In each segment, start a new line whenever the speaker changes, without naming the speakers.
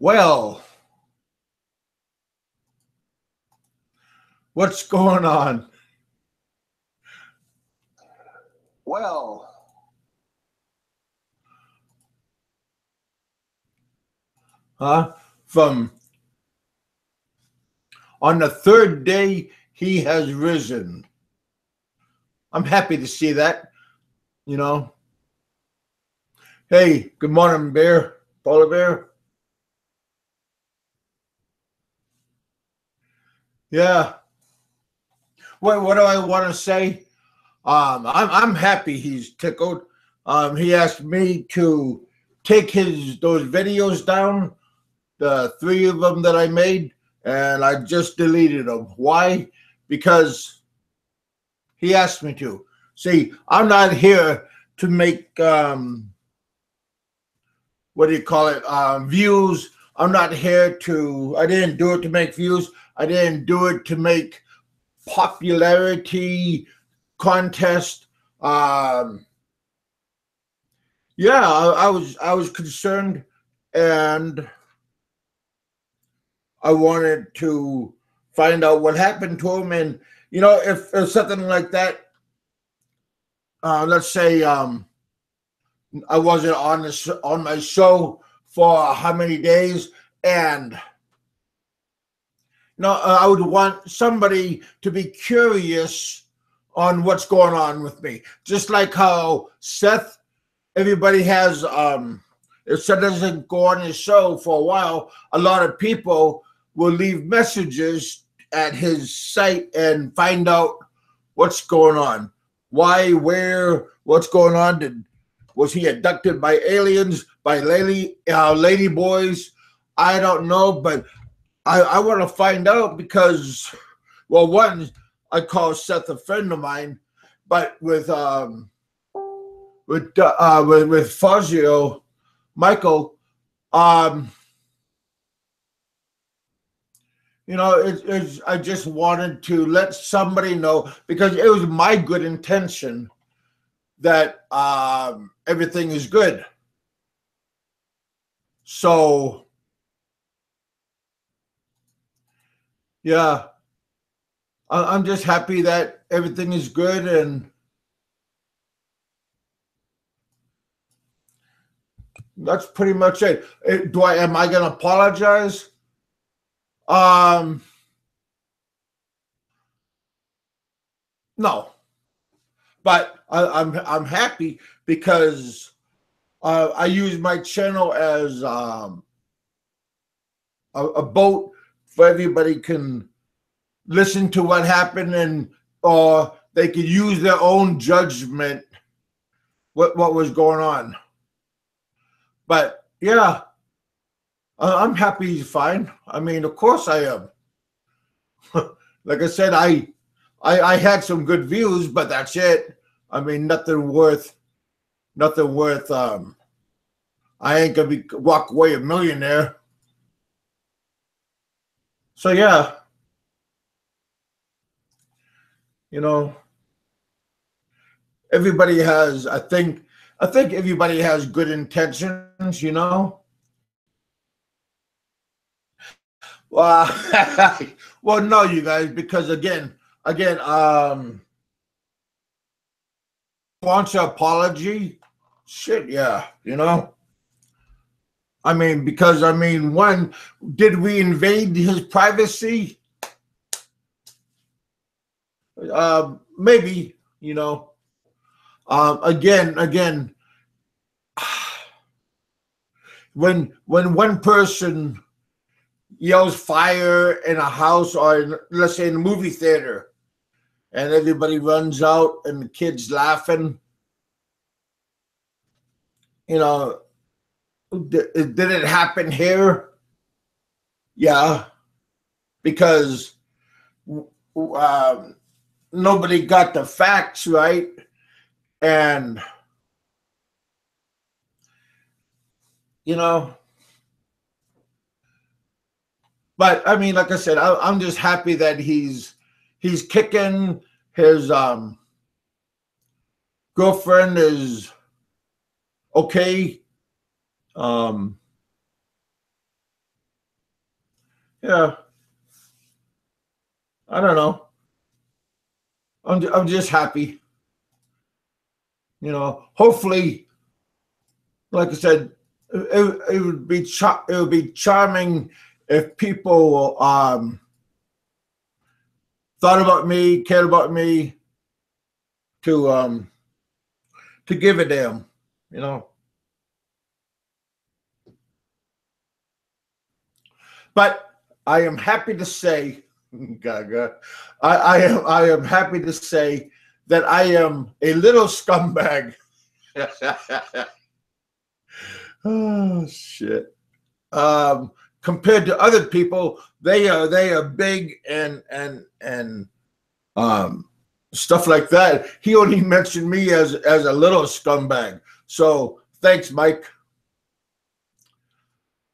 Well, what's going on? Well, huh? From on the third day, he has risen. I'm happy to see that, you know. Hey, good morning, Bear. Polar Bear. Yeah. What do I want to say? I'm happy he's tickled. He asked me to take his those videos down, the three of them that I made, and I just deleted them. Why? Because he asked me to. See, I'm not here to make what do you call it? Views. I'm not here to. I didn't do it to make views. I didn't do it to make popularity contest. Um, yeah, I was concerned, and I wanted to find out what happened to him, and if something like that, let's say I wasn't on my show for how many days, and I would want somebody to be curious on what's going on with me, just like how Seth. Everybody has. If Seth doesn't go on his show for a while, a lot of people will leave messages at his site and find out what's going on, why, where, what's going on. Was he abducted by aliens, by lady boys? I don't know, but I want to find out because, well, one, I call Seth a friend of mine, but with Fazio, Michael, um, I just wanted to let somebody know because it was my good intention that everything is good. So, yeah, I'm just happy that everything is good, and that's pretty much it. Am I going to apologize? Um, no, but I'm happy because I use my channel as a boat for everybody can listen to what happened, and or they could use their own judgment what was going on. But yeah, I'm happy he's fine. I mean, of course I am. Like I said, I had some good views, but that's it. I mean, nothing worth. I ain't gonna walk away a millionaire. So yeah, you know, everybody has. I think everybody has good intentions. Well, well, no, you guys, because again, wants an apology. Shit, yeah, I mean, because one, did we invade his privacy? Maybe, again, when one person yells fire in a house or let's say in a movie theater, and everybody runs out and the kids laughing, did it happen here? Yeah, because nobody got the facts right, and but I mean, like I said, I'm just happy that he's kicking. His girlfriend is okay. Um, Yeah, I don't know. I'm just happy. Hopefully, like I said, it would be it would be charming if people thought about me, cared about me, to give a damn, you know. But I am happy to say, Gaga, I am happy to say that I am a little scumbag. Oh shit. Compared to other people, they are big and stuff like that. He only mentioned me as a little scumbag. So thanks, Mike.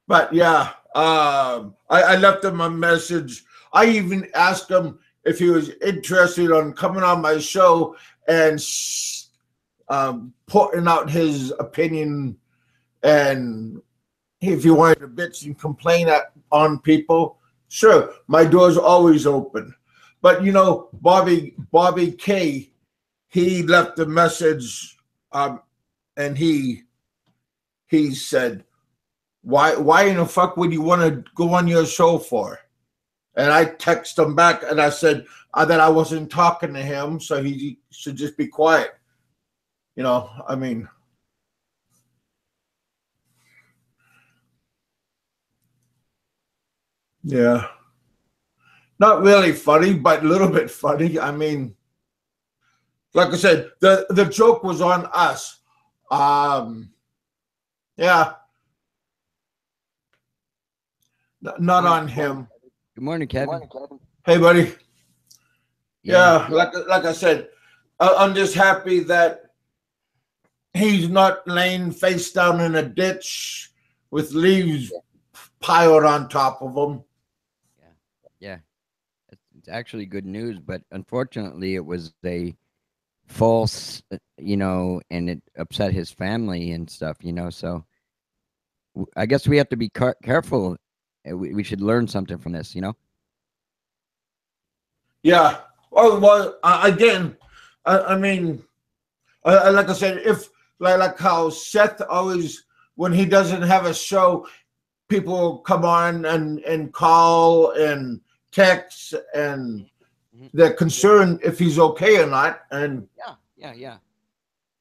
But yeah, I left him a message. I even asked him if he was interested on coming on my show and putting out his opinion, and if he wanted to bitch and complain on people. Sure, my door's always open. But Bobby K, he left a message, and he said, why in the fuck would you want to go on your show for? And I texted him back and I said that I wasn't talking to him, so he should just be quiet. I mean, yeah. Not really funny, but a little bit funny. I mean, like I said, the joke was on us. Yeah. Not on him.
Good morning, Kevin.
Hey, buddy. Yeah, like I said, I'm just happy that he's not laying face down in a ditch with leaves piled on top of him.
Yeah. It's actually good news, but unfortunately it was a false, and it upset his family and stuff, so I guess we have to be careful. We should learn something from this,
Yeah. Well, again, I mean, like I said, if like how Seth always, when he doesn't have a show, people come on and call and text, and they're concerned if he's okay or not. And
yeah.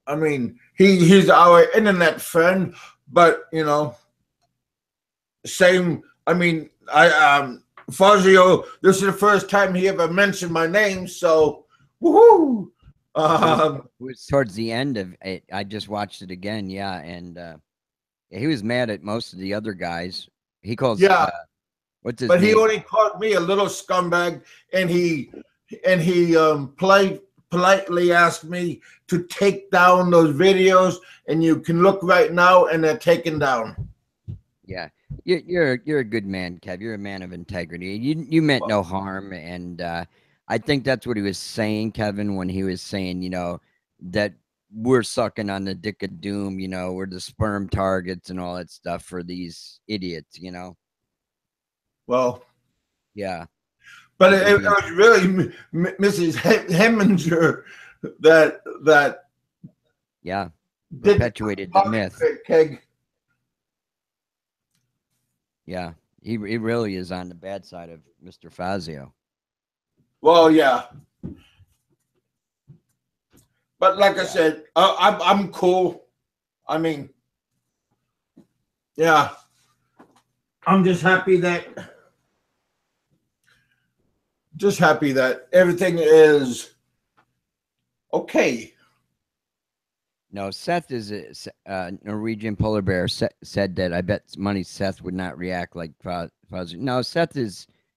I mean, he's our internet friend, but same. I mean, Fazio, this is the first time he ever mentioned my name, so woohoo!
It was towards the end of it. I just watched it again, and he was mad at most of the other guys. He calls what's his
but
name?
He only called me a little scumbag, and he politely asked me to take down those videos, and you can look right now, and they're taken down.
Yeah. You're a good man, Kev. You're a man of integrity. You meant no harm, and I think that's what he was saying, Kevin, when he was saying, that we're sucking on the dick of doom. We're the sperm targets and all that stuff for these idiots.
Well,
yeah,
but it was really Mrs. Heminger that
perpetuated the myth.
Keg.
Yeah, he really is on the bad side of Mr. Fazio.
Well, yeah, but like I said, I'm cool. I mean, yeah, I'm just happy that everything is okay.
No, Seth is a Norwegian polar bear. Said that I bet money Seth would not react like Fazio. No, Seth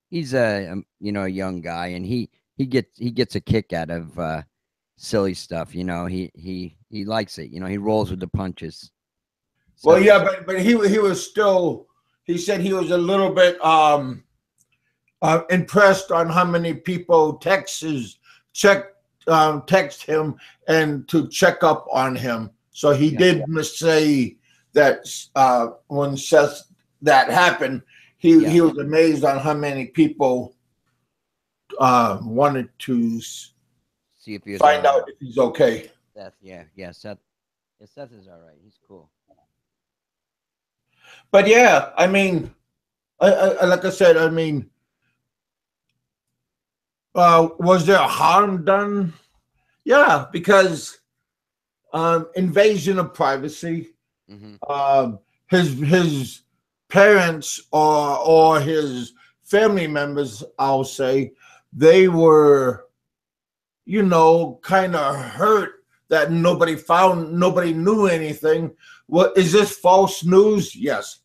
he's a young guy, and he gets a kick out of silly stuff. He likes it. He rolls with the punches.
Well, yeah, but he was still. He said he was a little bit impressed on how many people text him and to check up on him. So he did say that when Seth that happened, he was amazed on how many people wanted to
see if he was
find out if he's okay.
Seth, yeah, Seth. Yeah, Seth is all right. He's cool.
But yeah, I mean, I like I said, I mean, was there harm done? Yeah, because invasion of privacy. His parents or his family members, I'll say, they were, you know, kind of hurt that nobody knew anything. What is this false news? Yes,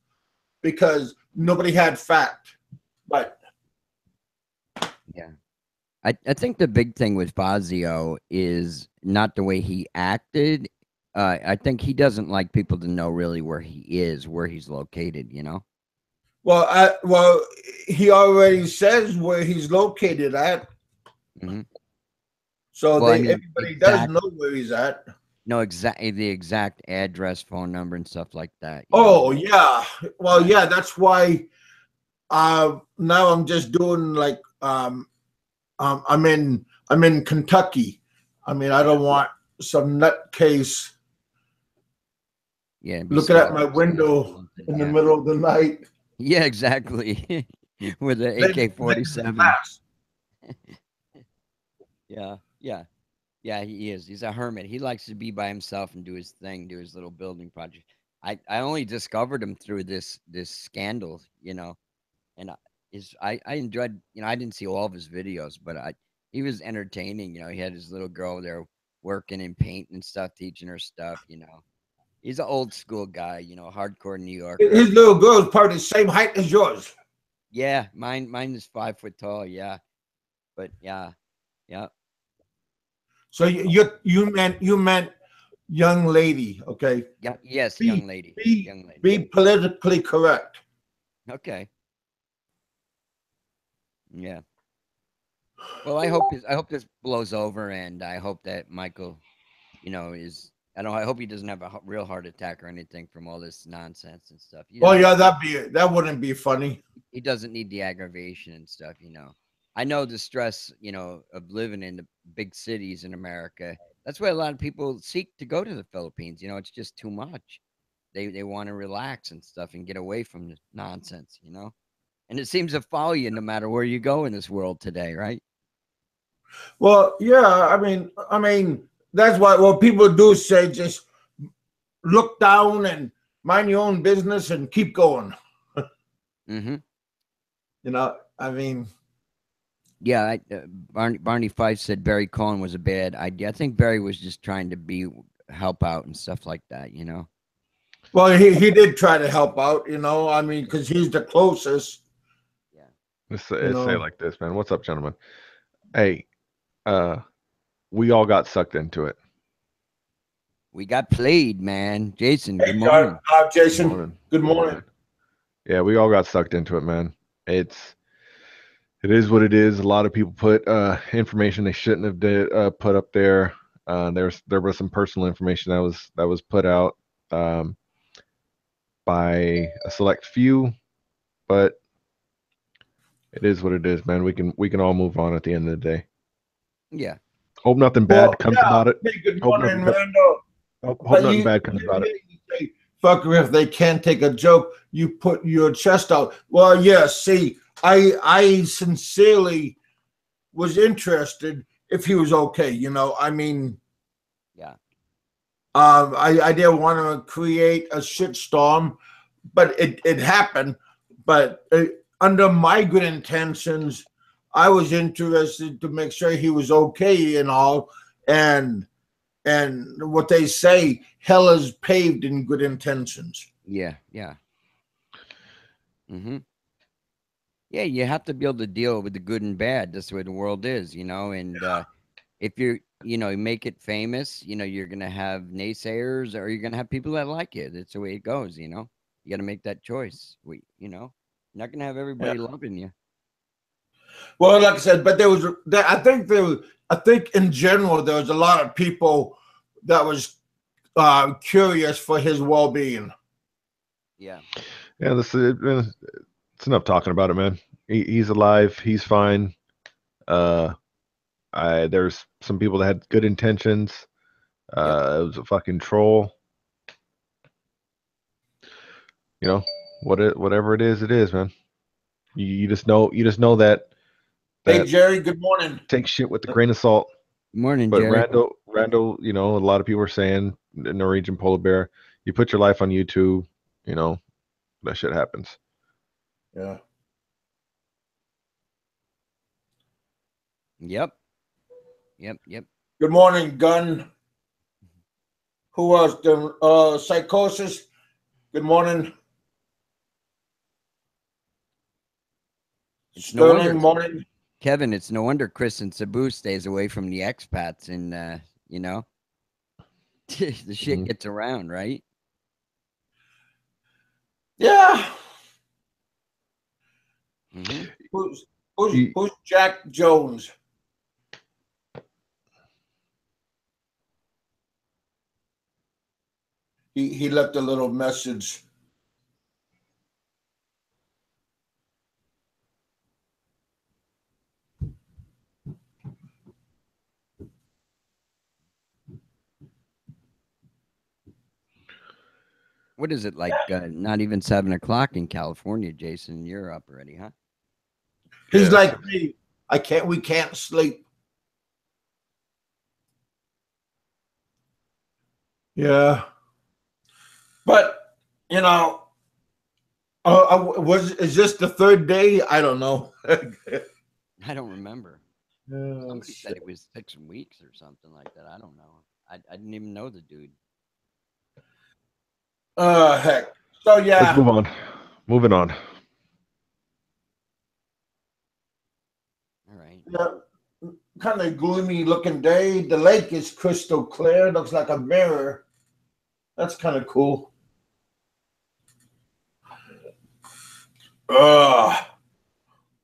because nobody had fact. But
yeah, I think the big thing with Fazio is not the way he acted. I think he doesn't like people to know really where he is, where he's located. You know.
well, he already says where he's located at. So
well, I mean,
everybody does know where he's at.
No, exactly the exact address, phone number, and stuff like that.
Oh yeah, well yeah, that's why. Now I'm just doing like I'm in Kentucky. I mean, I don't want some nutcase.
Yeah,
looking at my window in the middle of the night.
Yeah, exactly. With the AK-47. Yeah, he is. He's a hermit. He likes to be by himself and do his thing, do his little building project. I only discovered him through this scandal, you know, and I enjoyed, you know, I didn't see all of his videos, but he was entertaining. You know, he had his little girl there working and painting and stuff, teaching her stuff. You know, he's an old school guy. You know, hardcore New Yorker.
His little girl's probably the same height as yours.
Yeah, mine is 5 foot tall. Yeah, but yeah.
So you meant young lady, okay?
Yeah. Yes, young lady.
Be politically correct.
Okay. Yeah. Well, I hope this blows over, and I hope that Michael, you know, I hope he doesn't have a real heart attack or anything from all this nonsense and stuff.
Oh yeah, that wouldn't be funny.
He doesn't need the aggravation and stuff, you know. I know the stress, you know, of living in the big cities in America. That's why a lot of people seek to go to the Philippines. You know, it's just too much. They want to relax and stuff and get away from the nonsense, you know. And it seems to follow you no matter where you go in this world today, right?
Well, yeah, I mean that's what people do say, just look down and mind your own business and keep going. You know, I mean,
yeah, Barney Fife said Barry Cohen was a bad idea. I think Barry was just trying to help out and stuff like that, you know.
Well, he did try to help out, you know. I mean, because he's the closest.
Yeah. Let's say it like this, man. What's up, gentlemen? Hey, we all got sucked into it.
We got played, man. Jason, good morning.
Jason, good morning.
Yeah, we all got sucked into it, man. It is what it is. A lot of people put information they shouldn't have put up there. There was some personal information that was put out by a select few, but it is what it is, man. We can all move on at the end of the day.
Yeah.
Hope nothing bad comes about it.
Hey, good morning, Randall.
Hope nothing bad comes about it.
Fucker, if they can't take a joke, you put your chest out. Well, yes. See, I sincerely was interested if he was okay. You know, I mean,
yeah.
I didn't want to create a shitstorm, but it happened. But under my good intentions, I was interested to make sure he was okay and all. And what they say, hell is paved in good intentions.
Yeah. Yeah, you have to be able to deal with the good and bad. That's the way the world is, you know. And if you make it famous, you know, you're gonna have naysayers or you're gonna have people that like it. That's the way it goes, you know. You got to make that choice. You know, you're not gonna have everybody loving you.
Well, like I said, but I think in general there was a lot of people that was curious for his well-being.
Yeah.
Yeah, it's it's enough talking about it, man. He's alive. He's fine. Uh, there's some people that had good intentions. It was a fucking troll. You know, whatever it is, man. You just know that
Hey,
that
Jerry, good morning.
take shit with a grain of salt.
Morning,
But
Jerry.
Randall, you know, a lot of people are saying Norwegian polar bear. You put your life on YouTube, you know, that shit happens.
Yeah.
Yep.
Good morning, Gun. Who was the psychosis? Good morning.
It's no
Sterling,
wonder,
morning.
Kevin. It's no wonder Chris and Sabu stays away from the expats, and you know, the shit gets around, right?
Yeah.
Mm-hmm.
Who's Jack Jones? He left a little message.
What is it like? Not even 7 o'clock in California, Jason. You're up already, huh?
He's
Yeah.
like me. We can't sleep. Yeah. But you know, is this the third day? I don't know.
I don't remember.
Oh,
Somebody said it was 6 weeks or something like that. I don't know. I didn't even know the dude.
heck. So
Let's
yeah,
move on. Moving on.
All right.
yeah, kind of gloomy looking day. The lake is crystal clear. Looks like a mirror. That's kind of cool.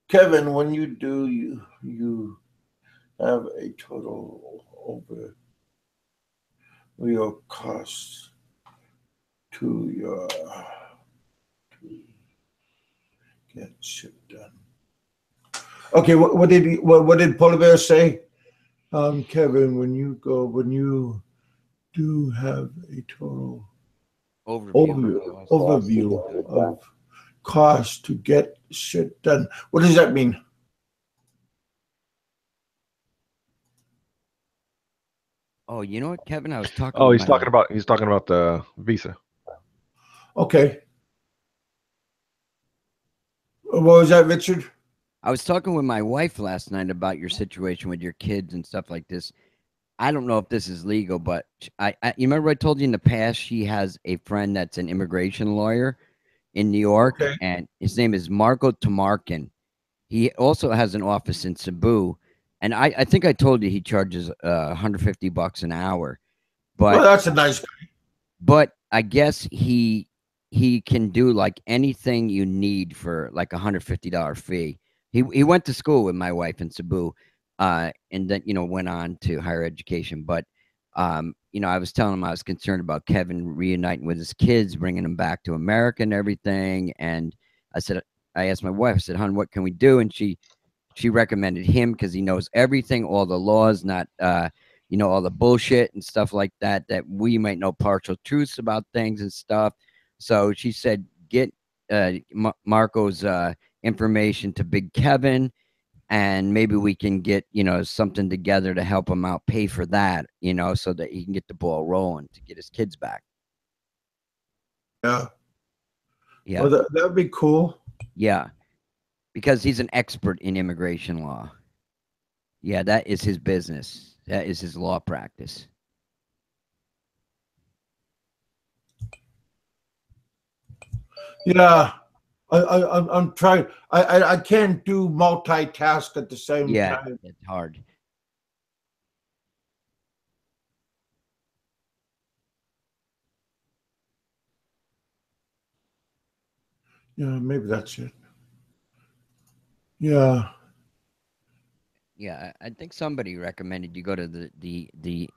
Kevin, when you do, you have a total over your costs to your to get shit done. Okay, what did Polar Bear say? Kevin, when you do have a total overview of cost to get shit done. What does that mean?
Oh, you know what, Kevin? I was talking
Oh,
with
he's
my
talking about the visa.
Okay. What was that, Richard?
I was talking with my wife last night about your situation with your kids and stuff like this. I don't know if this is legal, but you remember I told you in the past she has a friend that's an immigration lawyer in New York,
Okay.
and his name is Marco Tamarkin. He also has an office in Cebu, and I think I told you he charges $150 an hour,
Well,
but
that's a nice.
I guess he can do like anything you need for like $150 fee. He went to school with my wife in Cebu, and then went on to higher education. But I was telling him I was concerned about Kevin reuniting with his kids, bringing them back to America and everything. And I asked my wife, I said, "Hon, what can we do?" And she recommended him because he knows everything, all the laws, not all the bullshit and stuff like that we might know partial truths about things and stuff. So she said, get Marco's information to Big Kevin, and maybe we can get something together to help him out, pay for that, so that he can get the ball rolling to get his kids back.
Yeah.
Yeah.
Well, that'd be cool.
Yeah. Because he's an expert in immigration law. Yeah, that is his business. That is his law practice.
Yeah. I'm trying. I can't do multitask at the same time.
It's hard.
Yeah, maybe that's it. Yeah.
Yeah, I think somebody recommended you go to the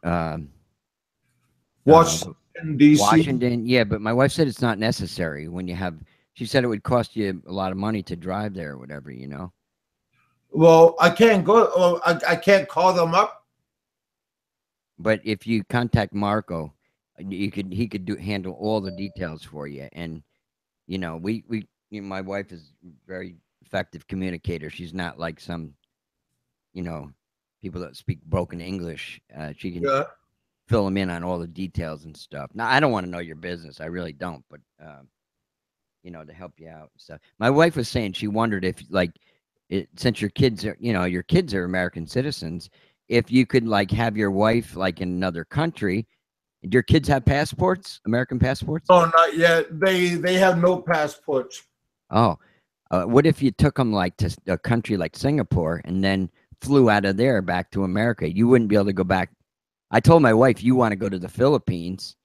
Washington D.C.
Washington. Yeah, but my wife said it's not necessary when you have She said it would cost you a lot of money to drive there or whatever, you know.
Well, I can't go. I can't call them up.
But if you contact Marco, he could do handle all the details for you. And you know, my wife is very effective communicator. She's not like some, you know, people that speak broken English. She can
Yeah.
fill them in on all the details and stuff. Now, I don't want to know your business. I really don't. But you know, to help you out and stuff. My wife was saying she wondered if, like, since your kids are, you know, your kids are American citizens, if you could like have your wife like in another country. Do your kids have passports, American passports?
No, not yet. They have no passports.
Oh, what if you took them like to a country like Singapore and then flew out of there back to America? You wouldn't be able to go back. I told my wife you want to go to the Philippines,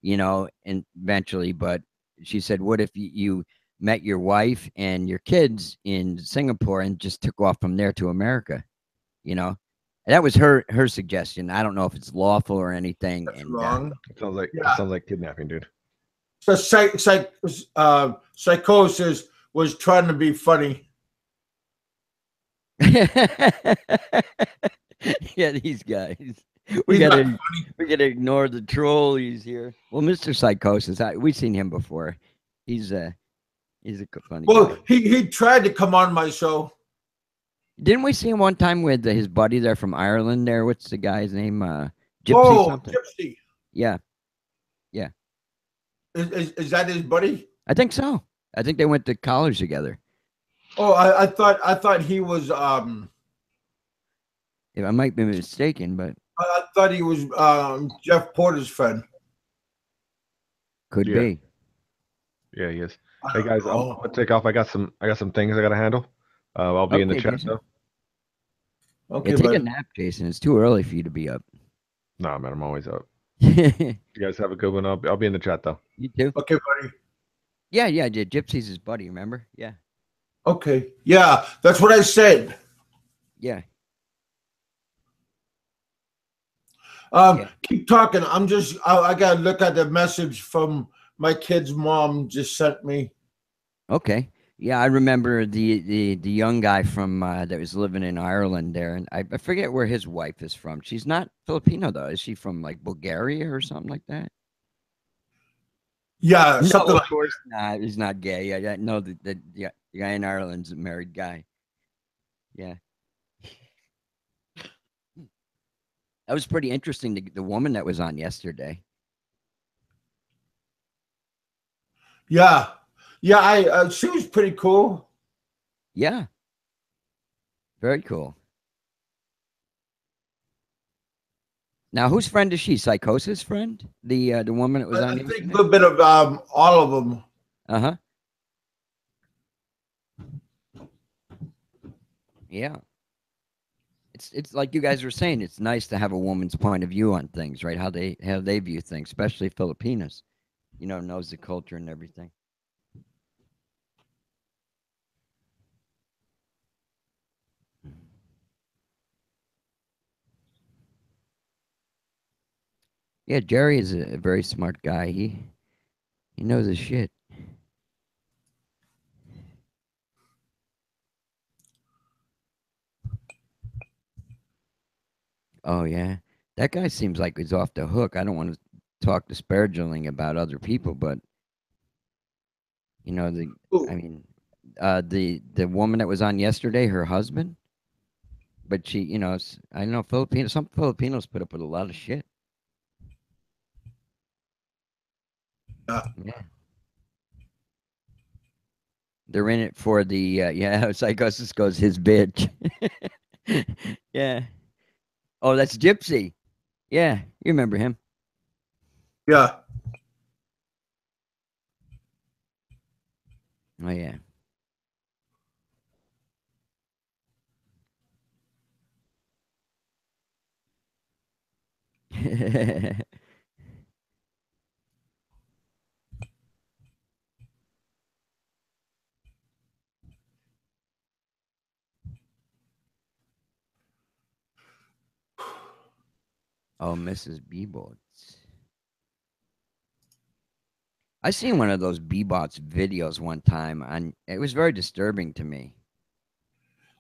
you know, and eventually, but she said, what if you met your wife and your kids in Singapore and just took off from there to America, you know? That was her suggestion. I don't know if it's lawful or anything.
That's
And
wrong.
It
Yeah.
sounds like kidnapping, dude.
So psychosis was trying to be funny.
yeah, these guys.
He's not.
We gotta ignore the troll. He's here. Well, Mr. Psychosis, we've seen him before. He's a funny
Well,
guy.
he tried to come on my show.
Didn't we see him one time with his buddy there from Ireland? There, what's the guy's name? Gypsy
Oh,
something.
Gypsy.
Yeah, yeah.
Is that his buddy?
I think so. I think they went to college together.
Oh, I thought he was
If I might be mistaken, but
I thought he was Jeff Porter's friend.
could
Yeah.
be.
Yeah, he is.
I
Hey
don't
guys, I'm
know.
gonna take off. I got some things I gotta handle. I'll be in the
Okay,
chat
Jason.
though.
Okay,
Yeah, take a
bud.
nap, Jason. It's too early for you to be up.
Nah, man, I'm always up.
You
You guys have a good one. I'll be in the chat though.
too?
Okay, buddy.
Yeah, yeah. Gypsy's his buddy. Remember? Yeah,
Okay. Yeah, that's what I said.
yeah. Yeah.
Keep talking. I gotta look at the message from my kid's mom just sent me.
Okay. Yeah, I remember the young guy from that was living in Ireland there, and I forget where his wife is from. She's not Filipino though. Is she from like Bulgaria or something like that?
Yeah,
No,
something
of
like
course not. He's not gay. Yeah, no, the guy in Ireland's a married guy. Yeah, that was pretty interesting. The woman that was on yesterday.
yeah. Yeah, I she was pretty cool.
Yeah, very cool. Now, whose friend is she? Psychosis friend? The woman that was
I
on
think a
yesterday?
little bit of all of them.
Uh-huh. Yeah. It's like you guys were saying, it's nice to have a woman's point of view on things, right? How they view things, especially Filipinos. You know, knows the culture and everything. Yeah, Jerry is a very smart guy. He knows his shit. Oh yeah. That guy seems like he's off the hook. I don't want to talk disparagingly about other people, but you know,
Ooh,
I mean, the woman that was on yesterday, her husband, but she, you know, I don't know, some Filipinos put up with a lot of shit.
yeah.
Yeah. They're in it for the yeah, Psychosis goes his bitch. yeah. Oh, that's Gypsy. Yeah, you remember him.
Yeah.
Oh yeah. oh, Mrs. Beebots. I seen one of those Bebots videos one time, and it was very disturbing to me.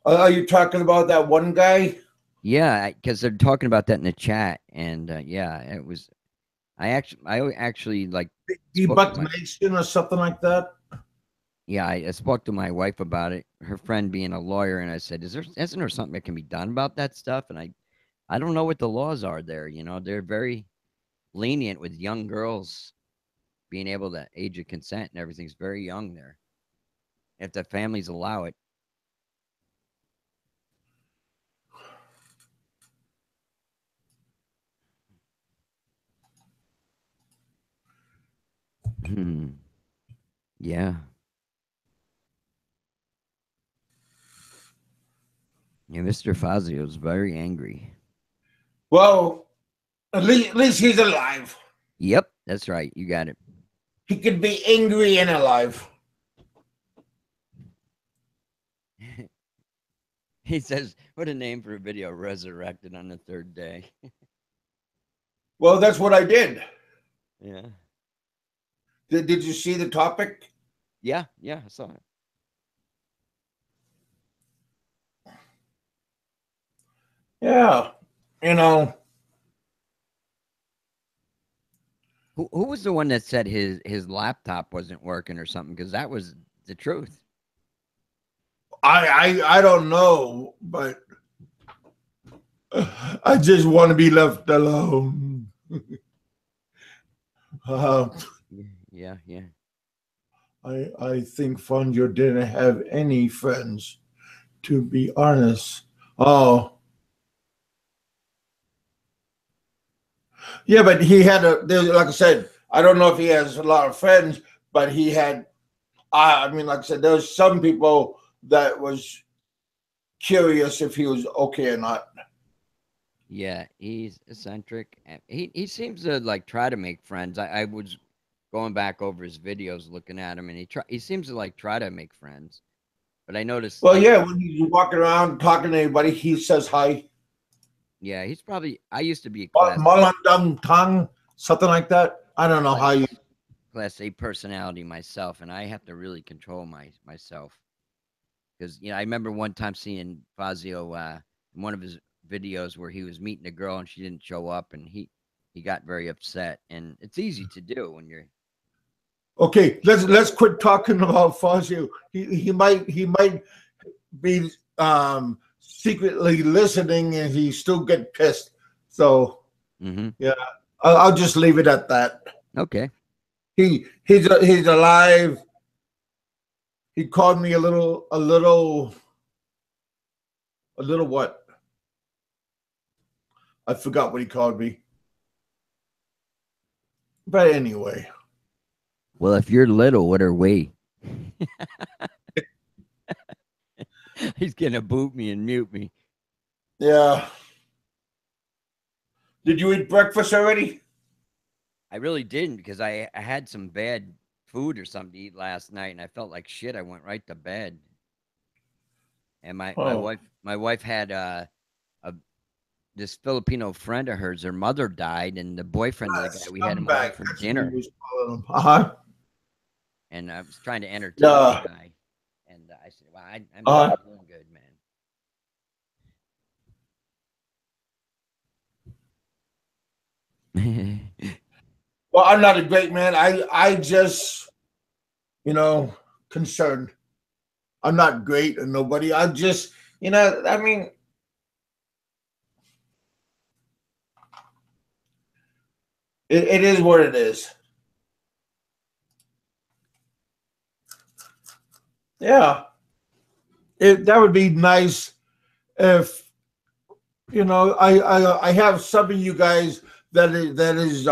Are you talking about that one guy?
Yeah, because they're talking about that in the chat, and yeah, it was. I actually like spoke to
Debut
my
Nation or something like that?
yeah, I spoke to my wife about it. Her friend being a lawyer, and I said, isn't there something that can be done about that stuff? And I don't know what the laws are there. You know, they're very lenient with young girls being able to age of consent and everything's very young there. If the families allow it. Yeah. Yeah, Mr. Fazio is very angry.
Well, at least he's alive.
Yep, that's right. You got it.
He could be angry and alive.
He says, what a name for a video, resurrected on the third day.
Well, that's what I did.
Yeah.
Did you see the topic?
Yeah, I saw it.
Yeah. You know,
Who was the one that said his laptop wasn't working or something? Because that was the truth.
I don't know, but I just want to be left alone. uh,
Yeah.
I think Fangio didn't have any friends, to be honest. Oh, yeah, but he had like I said, I don't know if he has a lot of friends, but he had. I mean, like I said, there's some people that was curious if he was okay or not.
Yeah, he's eccentric. He seems to like try to make friends. I was going back over his videos looking at him, and he seems to like try to make friends. But I noticed
Well,
like
yeah, when he's walking around talking to anybody, he says hi.
yeah, he's probably I used to be a class
Malandang Tang, something like that. I don't know how you.
class A personality myself, and I have to really control myself. Because I remember one time seeing Fazio in one of his videos where he was meeting a girl and she didn't show up, and he got very upset. And it's easy to do when you're
Okay, let's quit talking about Fazio. He might be secretly listening and he still get pissed. So yeah, I'll just leave it at that.
Okay.
He's alive. He called me a little what? I forgot what he called me. But anyway.
Well, if you're little, what are we? He's gonna boot me and mute me.
Yeah. Did you eat breakfast already?
I really didn't because I had some bad food or something to eat last night, and I felt like shit. I went right to bed. And my wife had this Filipino friend of hers. Her mother died, and the boyfriend of the guy we had him over for dinner. And I was trying to entertain the guy, and I said, "Well, I'm doing good, man."
Well, I'm not a great man. I just, concerned. I'm not great or nobody. I just, I mean, it is what it is. Yeah. That would be nice if, I have some of you guys that is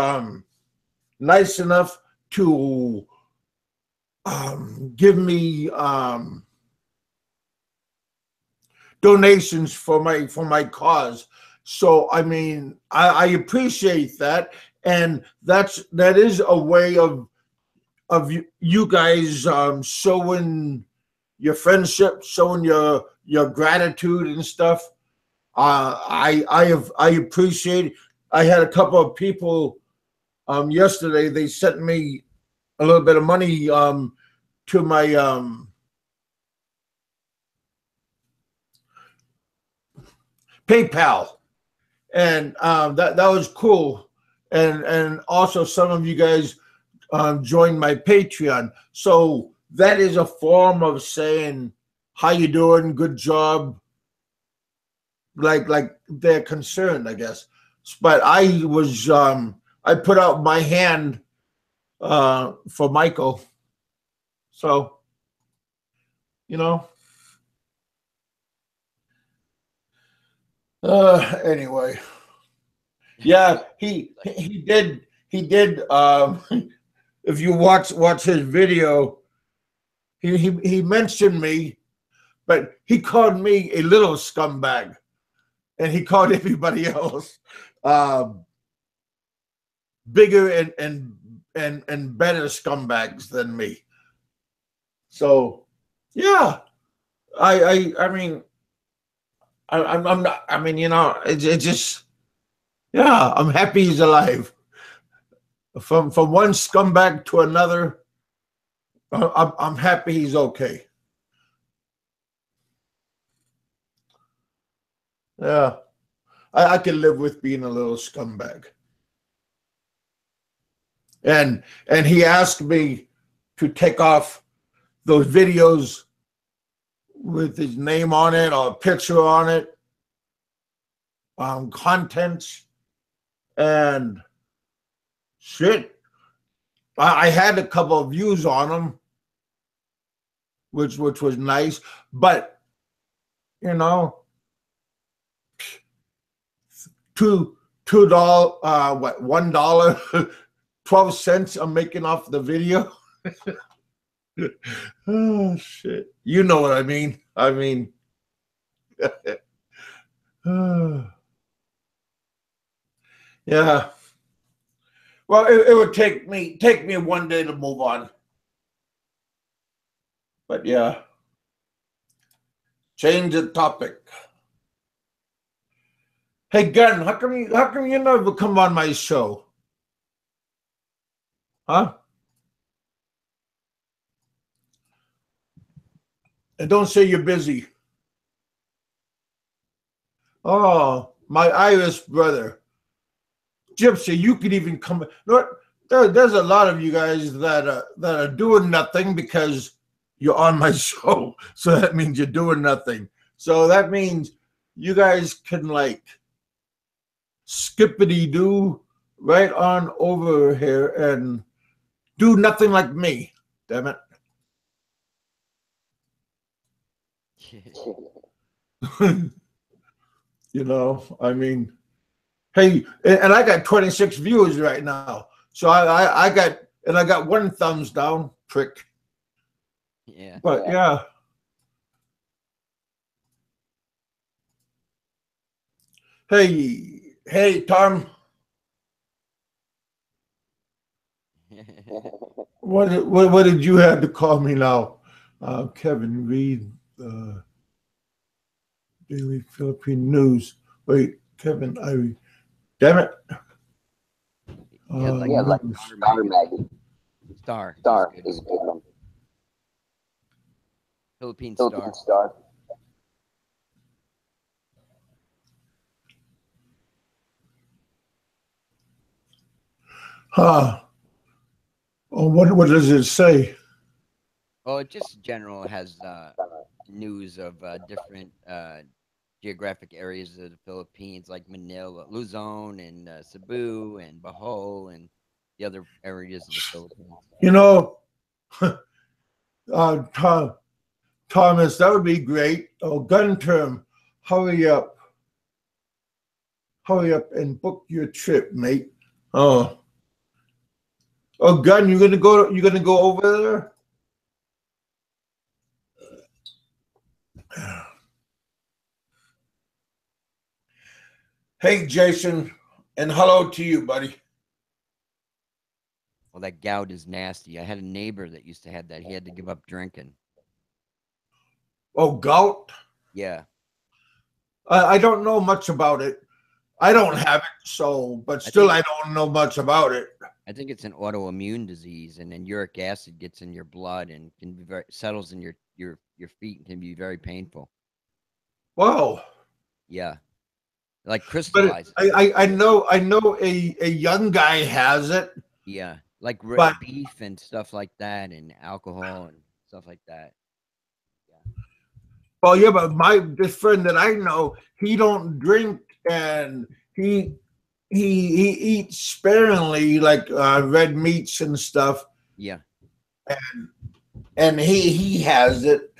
nice enough to give me donations for my cause. So I mean, I appreciate that, and that is a way of you guys showing your friendship, showing your gratitude and stuff. I appreciate it. I had a couple of people yesterday. They sent me a little bit of money to my PayPal, and that was cool. And also some of you guys joined my Patreon, so that is a form of saying how you doing, good job, like they're concerned, I guess. But I was I put out my hand for Michael, so you know. Anyway, yeah, he did if you watch his video, he mentioned me, but he called me a little scumbag, and he called everybody else bigger and better scumbags than me. So yeah, I mean, I'm not, I mean, you know, it just, yeah, I'm happy he's alive. From one scumbag to another, I'm happy he's okay. Yeah, I can live with being a little scumbag. And he asked me to take off those videos with his name on it or a picture on it, contents, and shit. I had a couple of views on them, which was nice, but you know, $2 what, $1 12 cents I'm making off the video. Oh shit, you know what I mean. Yeah, well, it would take me one day to move on, but yeah, change the topic. Hey Gunn, how come you never come on my show? Huh? And don't say you're busy. Oh, my Irish brother. Gypsy, you could even come. No, there's a lot of you guys that are doing nothing because you're on my show. So that means you're doing nothing. So that means you guys can like skippity doo right on over here and do nothing like me. Damn it. You know, I mean, hey, and I got 26 viewers right now. So I got one thumbs down, prick.
Yeah.
But yeah. Hey, Tom. What did you have to call me now? Kevin Reed, Daily Philippine News. Wait, Kevin, damn it.
Yeah, like Star Maggie. Star is a good one. Philippine Star.
Huh. Oh, what does it say?
Well, it just general has news of different geographic areas of the Philippines, like Manila, Luzon, and Cebu, and Bohol, and the other areas of the Philippines.
You know, Thomas, that would be great. Oh, gun term, hurry up and book your trip, mate. Oh, Gun, you're gonna go over there. Hey, Jason, and hello to you, buddy.
Well, that gout is nasty. I had a neighbor that used to have that. He had to give up drinking.
Oh, gout?
Yeah.
I don't know much about it. I don't have it, so, but still, I don't know much about it.
I think it's an autoimmune disease, and then uric acid gets in your blood and can be settles in your feet and can be very painful.
Wow.
Yeah, like
But
crystallizes.
I know a young guy has it.
Yeah, like
But
beef and stuff like that, and alcohol and stuff like that.
well, yeah, but this friend that I know, he don't drink, and he eats sparingly, like red meats and stuff,
Yeah.
and he has it.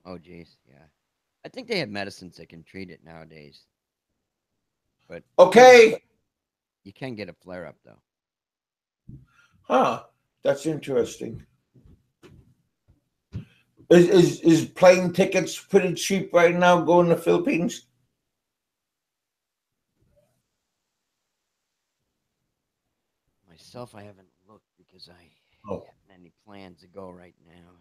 Oh, geez. Yeah. I think they have medicines that can treat it nowadays, but
Okay.
you can get a flare up though.
Huh. That's interesting. Is plane tickets pretty cheap right now going to the Philippines?
Myself, I haven't looked because I
Oh.
haven't any plans to go right now.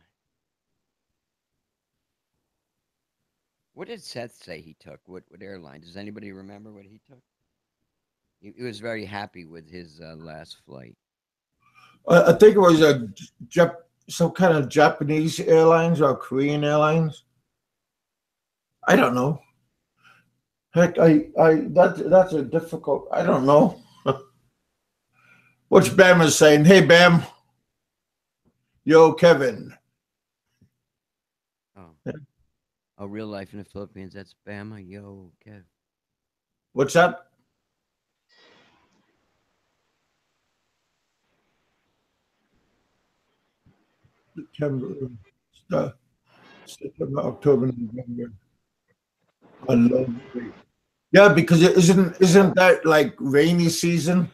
What did Seth say he took? What airline? Does anybody remember what he took? He was very happy with his last flight.
I think it was some kind of Japanese Airlines or Korean Airlines. I don't know. Heck, that's a difficult. I don't know. What's Bam is saying? Hey, Bam. Yo, Kevin.
Oh. Oh, real life in the Philippines. That's Bama. Yo, Kev.
What's that? September, October, November. I love it. Yeah, because it isn't that like rainy season?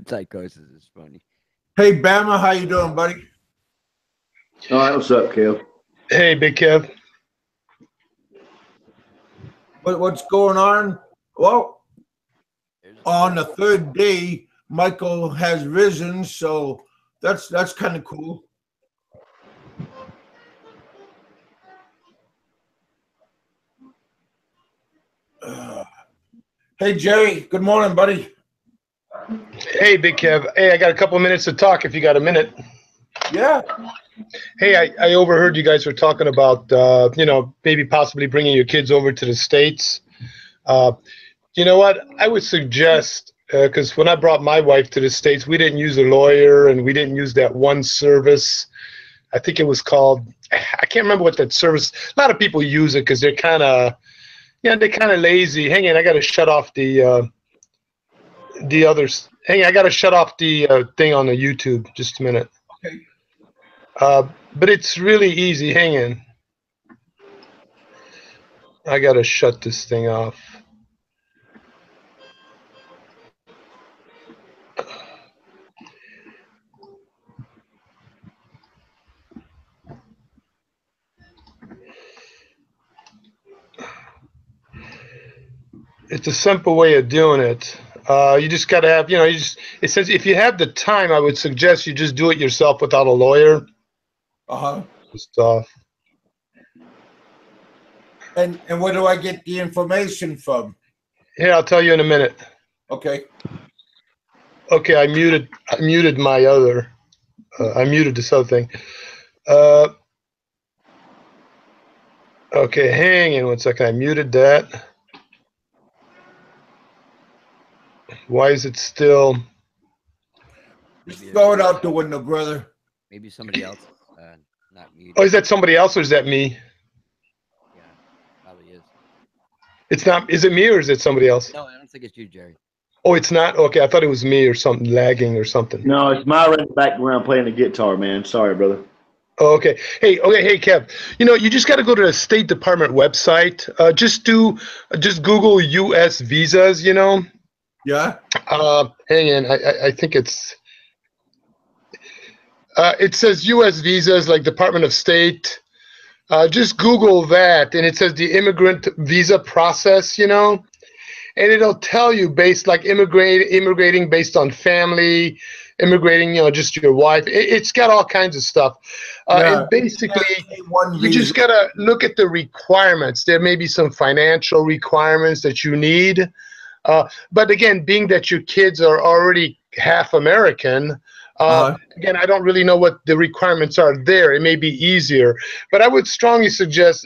Psychosis is funny.
Hey, Bama, how you doing, buddy?
All right, what's up, Kev?
Hey, Big Kev.
What's going on? Well, on the third day, Michael has risen, so that's kind of cool. Hey, Jerry. Good morning, buddy.
Hey, Big Kev. Hey, I got a couple of minutes to talk if you got a minute.
Yeah.
Hey, I overheard you guys were talking about, maybe possibly bringing your kids over to the States. You know what? I would suggest, because when I brought my wife to the States, we didn't use a lawyer and we didn't use that one service. I think it was called, I can't remember what that service, a lot of people use it because they're kind of lazy. Hang on, I got to shut off the others. Hang on, I got to shut off the thing on the YouTube. Just a minute.
Okay.
But it's really easy. Hang on. I got to shut this thing off. It's a simple way of doing it. You just got to have, it says if you have the time, I would suggest you just do it yourself without a lawyer.
Uh-huh.
Stuff.
And where do I get the information from?
Here, I'll tell you in a minute.
Okay.
Okay, I muted my other, I muted this other thing. Okay, hang on 1 second. I muted that. Why is it still?
Just throw it out the window, brother.
Maybe somebody else not muted.
Oh, is that somebody else or is that me?
Yeah, probably is.
It's not. Is it me or is it somebody else?
No, I don't think it's you, Jerry.
Oh, it's not? Okay, I thought it was me or something lagging or something.
No, it's Myra in the background playing the guitar, man. Sorry, brother.
Oh, okay. Hey, Kev. You just got to go to the State Department website. Just Google U.S. visas.
Yeah.
Hang on. I think it's. It says U.S. visas, like Department of State. Just Google that, and it says the immigrant visa process. And it'll tell you based like immigrating based on family, immigrating, just your wife. It's got all kinds of stuff.
Yeah.
And basically, you just got to look at the requirements. There may be some financial requirements that you need. But again, being that your kids are already half American, again, I don't really know what the requirements are there. It may be easier, but I would strongly suggest,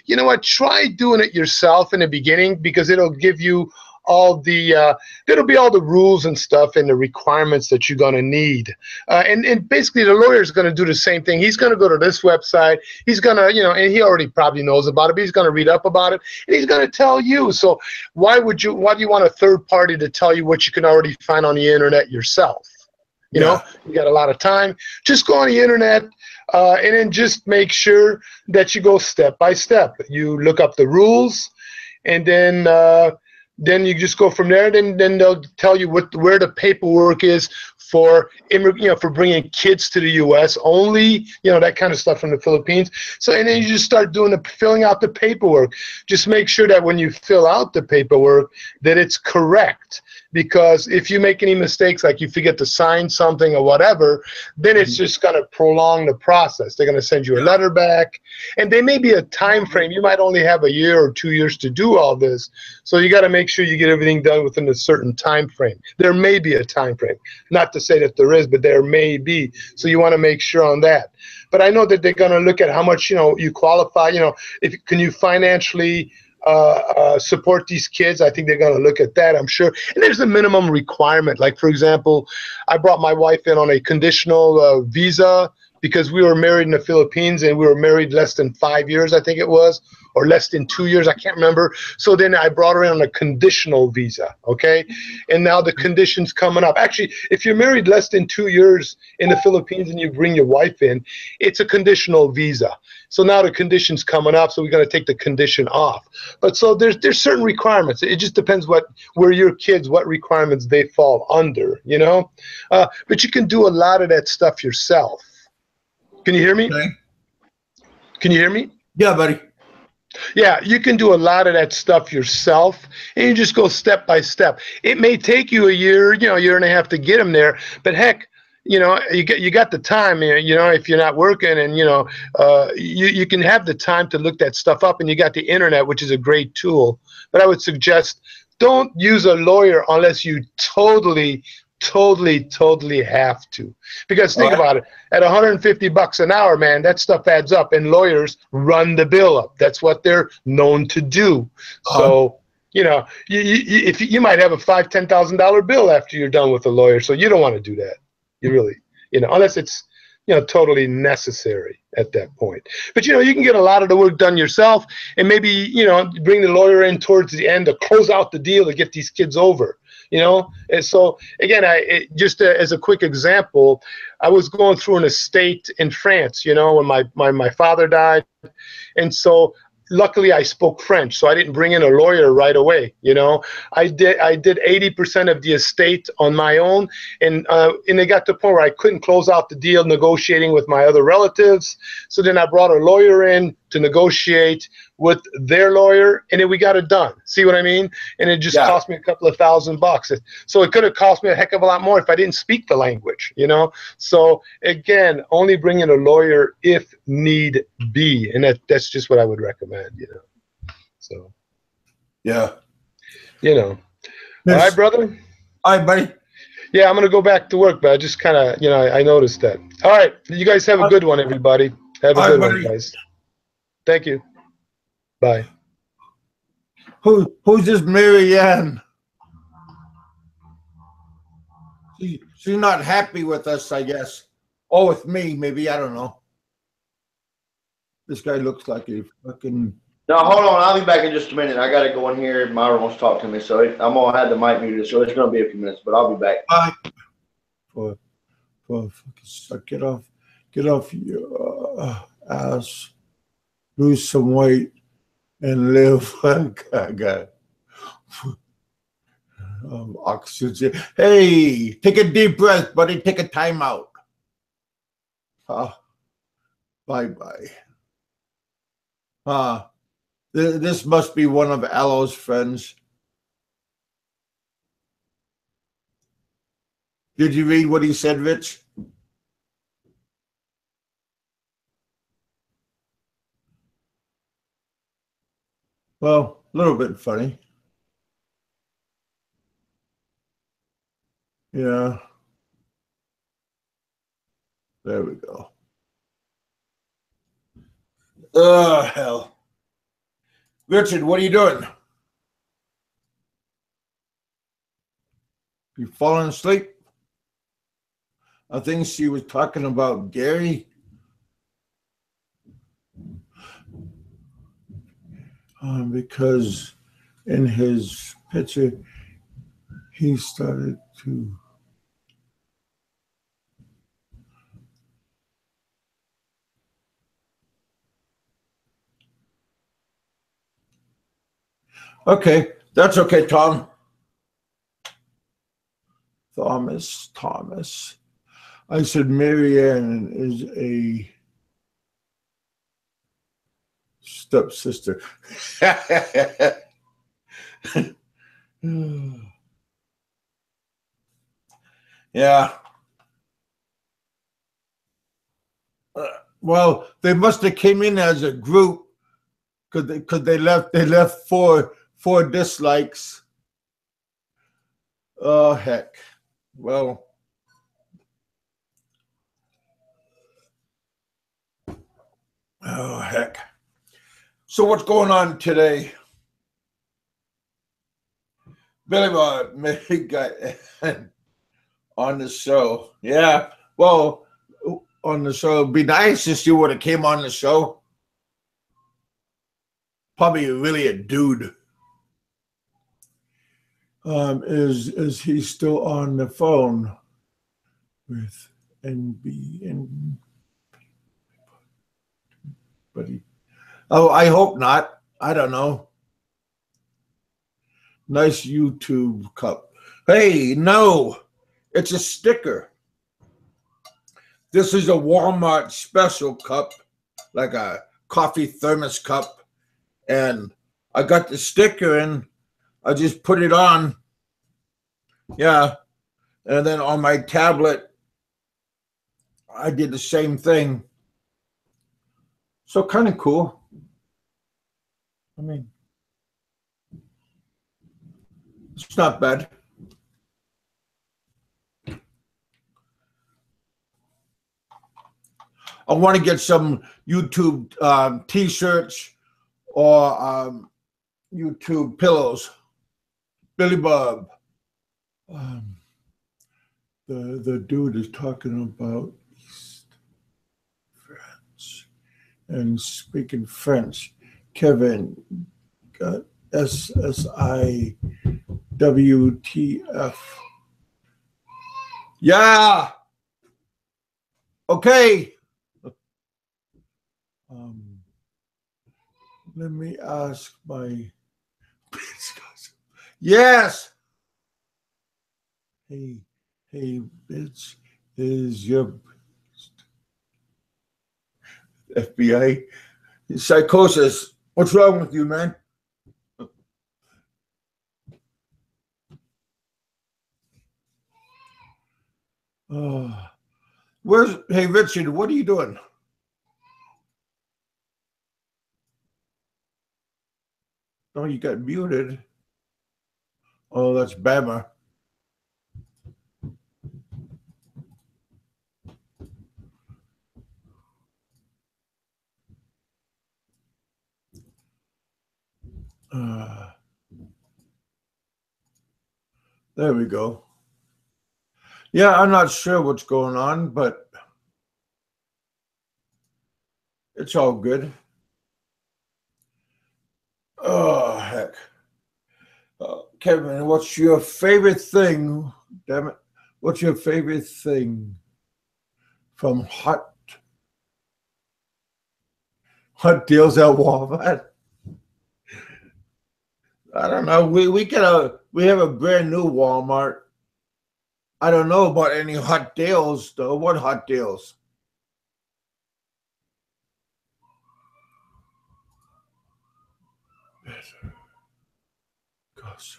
you know what, try doing it yourself in the beginning, because it'll give you all the there'll be all the rules and stuff and the requirements that you're going to need, and basically the lawyer is going to do the same thing. He's going to go to this website, he's going to, you know, and he already probably knows about it, but he's going to read up about it, and he's going to tell you. So why do you want a third party to tell you what you can already find on the internet yourself? You know, you got a lot of time. Just go on the internet, and then just make sure that you go step by step. You look up the rules, and then you just go from there. Then they'll tell you where the paperwork is for for bringing kids to the U.S. only, you know, that kind of stuff from the Philippines. So, and then you just start filling out the paperwork. Just make sure that when you fill out the paperwork that it's correct. Because if you make any mistakes, like you forget to sign something or whatever, then it's just going to prolong the process. They're going to send you a letter back, and there may be a time frame. You might only have a year or 2 years to do all this, so you got to make sure you get everything done within a certain time frame. There may be a time frame, not to say that there is, but there may be. So you want to make sure on that. But I know that they're going to look at how much, you know, you qualify. You know, can you financially support these kids? I think they're going to look at that, I'm sure. And there's a minimum requirement. Like, for example, I brought my wife in on a conditional visa because we were married in the Philippines, and we were married less than 5 years, I think it was, or less than 2 years, I can't remember. So then I brought her in on a conditional visa, okay? And now the condition's coming up. Actually, if you're married less than 2 years in the Philippines and you bring your wife in, it's a conditional visa. So now the condition's coming up, so we're going to take the condition off. But so there's certain requirements. It just depends where your kids, what requirements they fall under, you know? But you can do a lot of that stuff yourself. Can you hear me?
Okay.
Can you hear me?
Yeah, buddy.
Yeah, you can do a lot of that stuff yourself, and you just go step by step. It may take you a year, you know, year and a half to get them there, but heck, you know, you got the time, you know, if you're not working, and, you know, you can have the time to look that stuff up, and you got the internet, which is a great tool. But I would suggest don't use a lawyer unless you totally have to. Because think about it, at $150 an hour, man, that stuff adds up, and lawyers run the bill up. That's what they're known to do. So, you know, you might have a $5,000-$10,000 bill after you're done with a lawyer, so you don't want to do that. You really, you know, unless it's, you know, totally necessary at that point. But, you know, you can get a lot of the work done yourself, and maybe, you know, bring the lawyer in towards the end to close out the deal to get these kids over, you know. And so, again, just as a quick example, I was going through an estate in France, you know, when my father died. And so luckily I spoke French, so I didn't bring in a lawyer right away. You know, I did 80% of the estate on my own, and it got to the point where I couldn't close out the deal negotiating with my other relatives. So then I brought a lawyer in to negotiate with their lawyer, and then we got it done. See what I mean? And it just cost me a couple of $1,000. So it could have cost me a heck of a lot more if I didn't speak the language, you know? So again, only bring in a lawyer if need be. And that's just what I would recommend, you know? So,
yeah.
You know. All right, brother?
All right, buddy.
Yeah, I'm going to go back to work, but I just kind of, you know, I noticed that. All right. You guys have a good one, everybody. Have a good one, guys. Thank you. Bye.
Who's this Marianne? She's not happy with us, I guess. Or with me, maybe. I don't know. This guy looks like a fucking...
No, hold on. I'll be back in just a minute. I got to go in here. Myra wants to talk to me, so I'm going to have the mic muted. So it's going to be a few minutes, but I'll be back.
For fucking get off your ass, lose some weight, and live. I got oxygen. Hey, take a deep breath, buddy. Take a time out. Bye-bye. This must be one of Alo's friends. Did you read what he said, Rich? Well, a little bit funny. Yeah. There we go. Oh, hell. Richard, what are you doing? You falling asleep? I think she was talking about Gary. Because in his picture, he started to. Okay, that's okay, Tom. Thomas. I said Marianne is a stepsister. Yeah. Well, they must have came in as a group because they left four dislikes. Oh heck. Well. Oh heck. So what's going on today? Billy Bob got on the show. Yeah. Well, on the show. It'd be nice if you would have came on the show. Probably really a dude. Is he still on the phone with NB? Oh, I hope not. I don't know. Nice YouTube cup. Hey, no, it's a sticker. This is a Walmart special cup, like a coffee thermos cup. And I got the sticker and I just put it on. Yeah. And then on my tablet, I did the same thing. So kind of cool. I mean, it's not bad. I want to get some YouTube t-shirts or YouTube pillows. Billy Bob. The dude is talking about East France and speaking French. Kevin got SSIWTF. Yeah. Okay. Let me ask my. Yes. Hey, bitch, is your FBI psychosis? What's wrong with you, man? Hey, Richard, what are you doing? Oh, you got muted. Oh, that's Bama. There we go. Yeah, I'm not sure what's going on, but it's all good. Oh, heck. Kevin, what's your favorite thing? Damn it. What's your favorite thing from Hot Deals at Walmart? I don't know. We have a brand new Walmart. I don't know about any hot deals though. What hot deals? Gosh.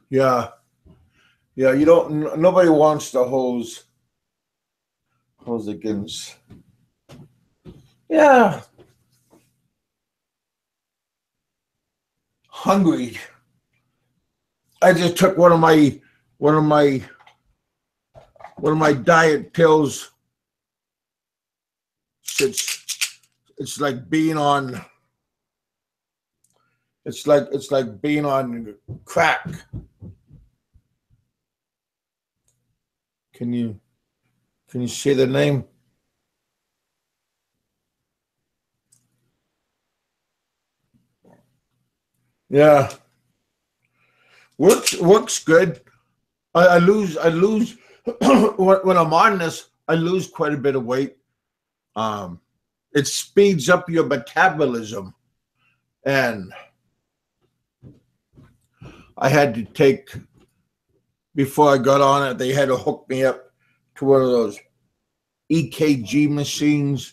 Yeah. Yeah, you don't nobody wants the hose against. Yeah. Hungry. I just took one of my diet pills. It's like being on. It's like being on crack. Can you say the name? Yeah, works good. I lose when I'm on this. I lose quite a bit of weight. It speeds up your metabolism, and I had to take, before I got on it, they had to hook me up to one of those EKG machines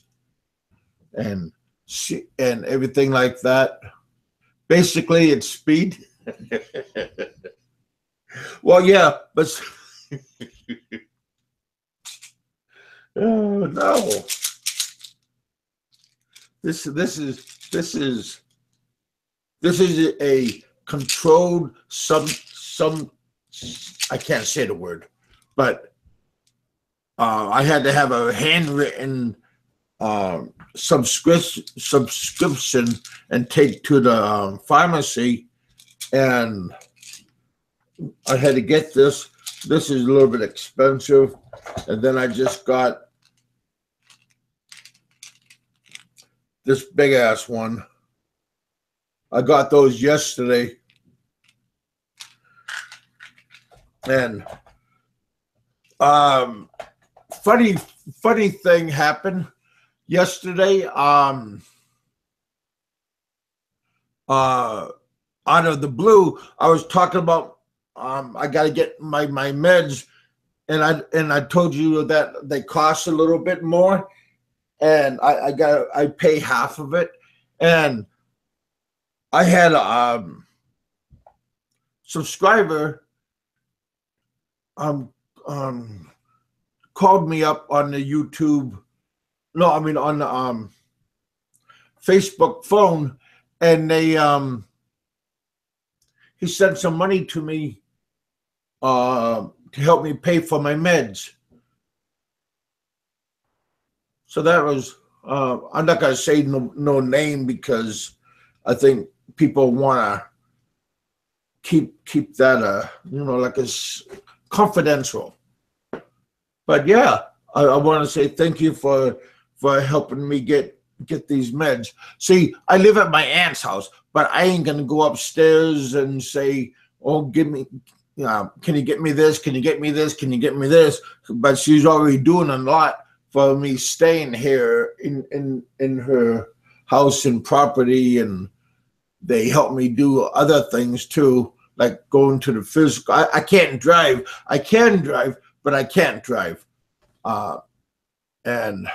and everything like that. Basically, it's speed. Well, yeah, but oh no, this is a controlled some I can't say the word, but I had to have a handwritten subscription and take to the pharmacy, and I had to get this. This is a little bit expensive, and then I just got this big ass one. I got those yesterday, and funny thing happened yesterday. Out of the blue, I was talking about I got to get my meds, and I told you that they cost a little bit more, and I pay half of it, and I had a subscriber called me up on the YouTube. No, I mean on the Facebook phone, and they he sent some money to me to help me pay for my meds. So that was I'm not gonna say no name, because I think people want to keep that like it's confidential. But yeah, I want to say thank you for helping me get these meds. See, I live at my aunt's house, but I ain't gonna go upstairs and say, "Oh, give me, can you get me this? Can you get me this? Can you get me this?" But she's already doing a lot for me staying here in her house and property, and they help me do other things too, like going to the physical. I can't drive. I can drive, but I can't drive. And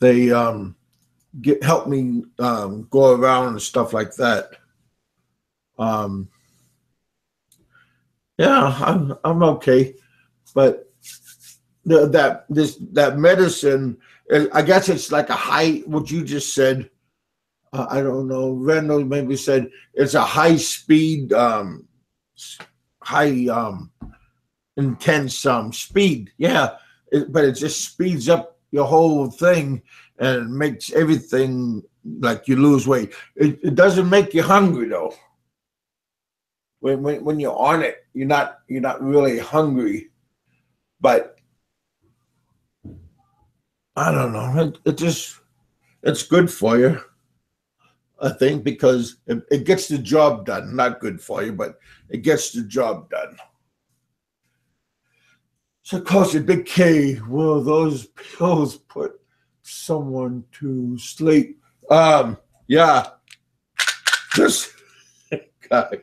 they help me go around and stuff like that. Yeah, I'm okay, but that medicine, I guess it's like a high. What you just said, I don't know. Randall maybe said it's a high speed, high intense speed. Yeah, but it just speeds up your whole thing and makes everything like you lose weight. It doesn't make you hungry though. When you're on it, you're not really hungry, but I don't know. It's good for you, I think, because it gets the job done. Not good for you, but it gets the job done. So it calls you Big K. Will those pills put someone to sleep? Yeah. This guy.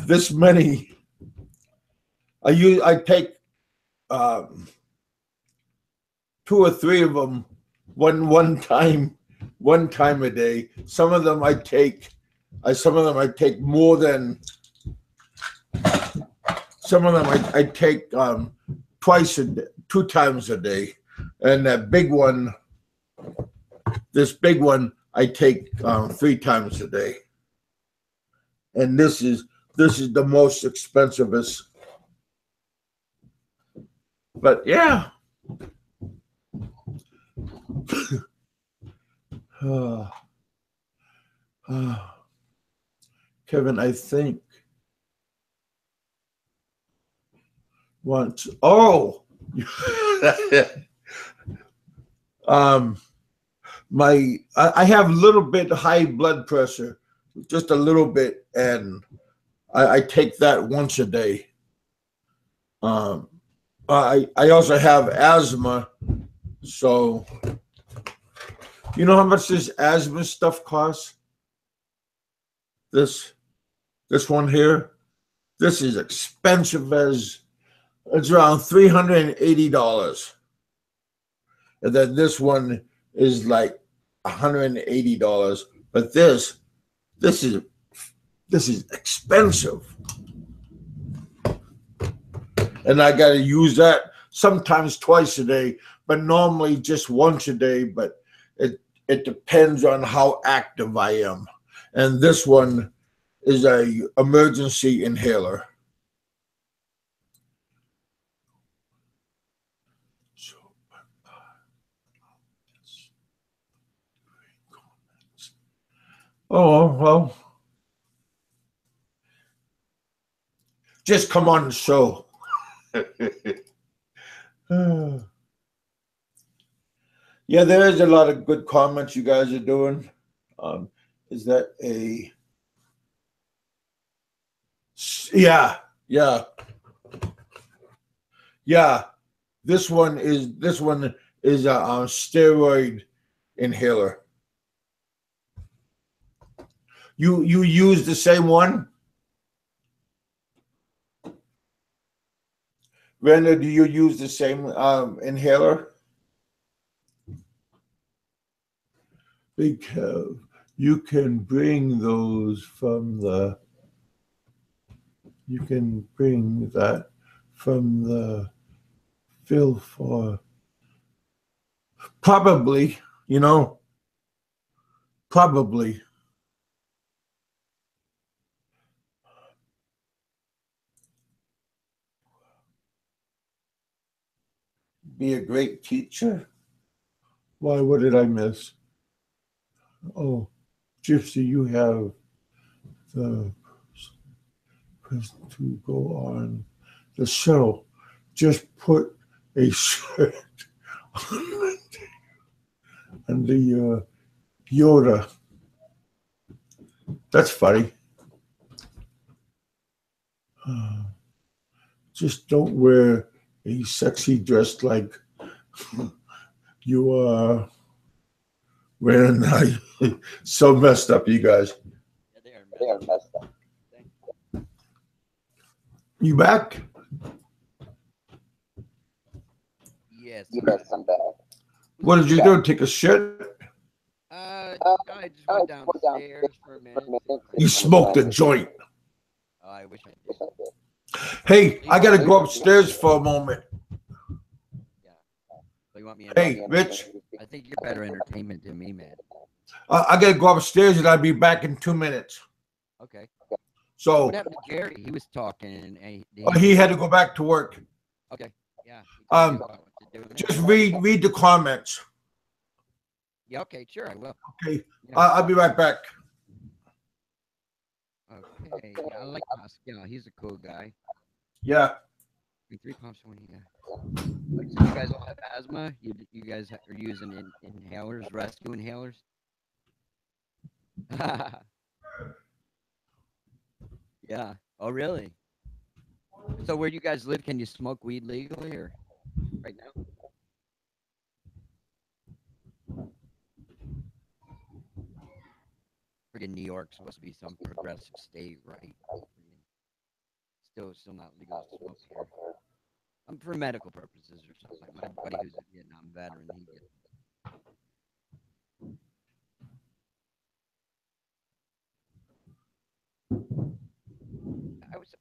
This many. I take 2 or 3 of them one time a day. Some of them I take Some of them I take more than. Some of them I take twice a day, 2 times a day, and that big one, this big one, I take 3 times a day. And this is the most expensivest. But yeah. Kevin, I think once. Oh, I have a little bit high blood pressure, just a little bit, and I take that once a day. I also have asthma, so you know how much this asthma stuff costs? This one here, this is expensive as it's around $380, and then this one is like $180. But this is expensive, and I got to use that sometimes twice a day, but normally just once a day. But it depends on how active I am, and this one is a emergency inhaler. Oh, well, just come on the show. Yeah, there is a lot of good comments you guys are doing. Is that a... Yeah. This one is a steroid inhaler. You use the same one? Brenda, do you use the same inhaler? Because you can bring those from the... You can bring that from the fill for... Probably, probably. Be a great teacher. Why, what did I miss? Oh, Gypsy, you have the person to go on the show. Just put a shirt on the Yoda. That's funny. Just don't wear a sexy dress like you are wearing. So messed up, you guys.
Yeah, they are messed up.
You back?
Yes,
I'm back.
What did you do? Take a shit?
I just went downstairs for a minute.
You smoked a joint.
Oh, I wish I did.
Hey, I gotta go upstairs for a moment.
Yeah. So you want me?
Hey, Rich.
I think you're better entertainment than me, man.
I gotta go upstairs and I'll be back in 2 minutes.
Okay.
So
What happened to Jerry? He was talking and
he had to go back to work.
Okay. Yeah.
Just read the comments.
Yeah. Okay. Sure, I will.
Okay.
Yeah.
I'll be right back.
Okay. Yeah, I like Pascal. He's a cool guy.
Yeah.
3 pumps when he So you guys all have asthma? You guys are using inhalers, rescue inhalers? Yeah. Oh, really? So where you guys live, can you smoke weed legally or right now? Friggin' New York's supposed to be some progressive state, right? Still not legal to smoke here. For medical purposes or something. My buddy who's a Vietnam veteran, he gets.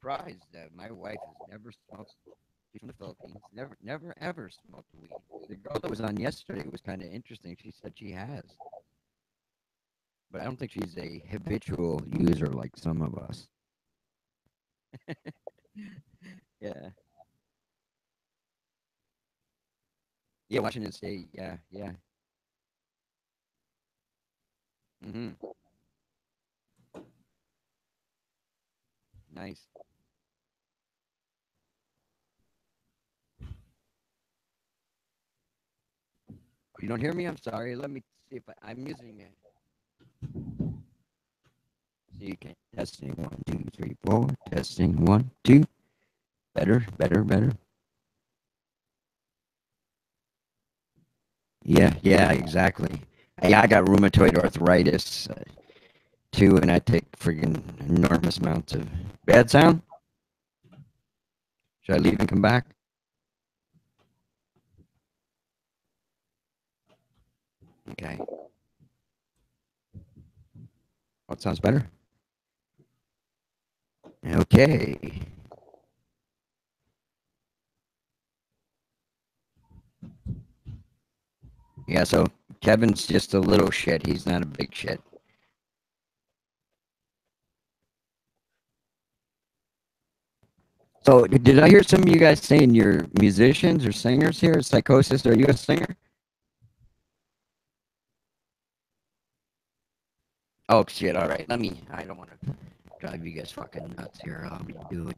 surprised that my wife has never smoked. She's from the Philippines. Never, ever smoked weed. The girl that was on yesterday was kind of interesting. She said she has, but I don't think she's a habitual user like some of us. Yeah. Yeah, Washington State. Yeah, yeah. Hmm. Nice. You don't hear me? I'm sorry. Let me see if I'm using it. So you can testing 1, 2, 3, 4. Testing 1, 2. Better, better, better. Yeah, yeah, exactly. Yeah, I got rheumatoid arthritis too, and I take friggin' enormous amounts of bad sound. Should I leave and come back? Okay. Oh, it sounds better. Okay. Yeah, so Kevin's just a little shit. He's not a big shit. So, did I hear some of you guys saying you're musicians or singers here? Psychosis, are you a singer? Oh, shit, all right. I don't want to drive you guys fucking nuts here. I'll be doing.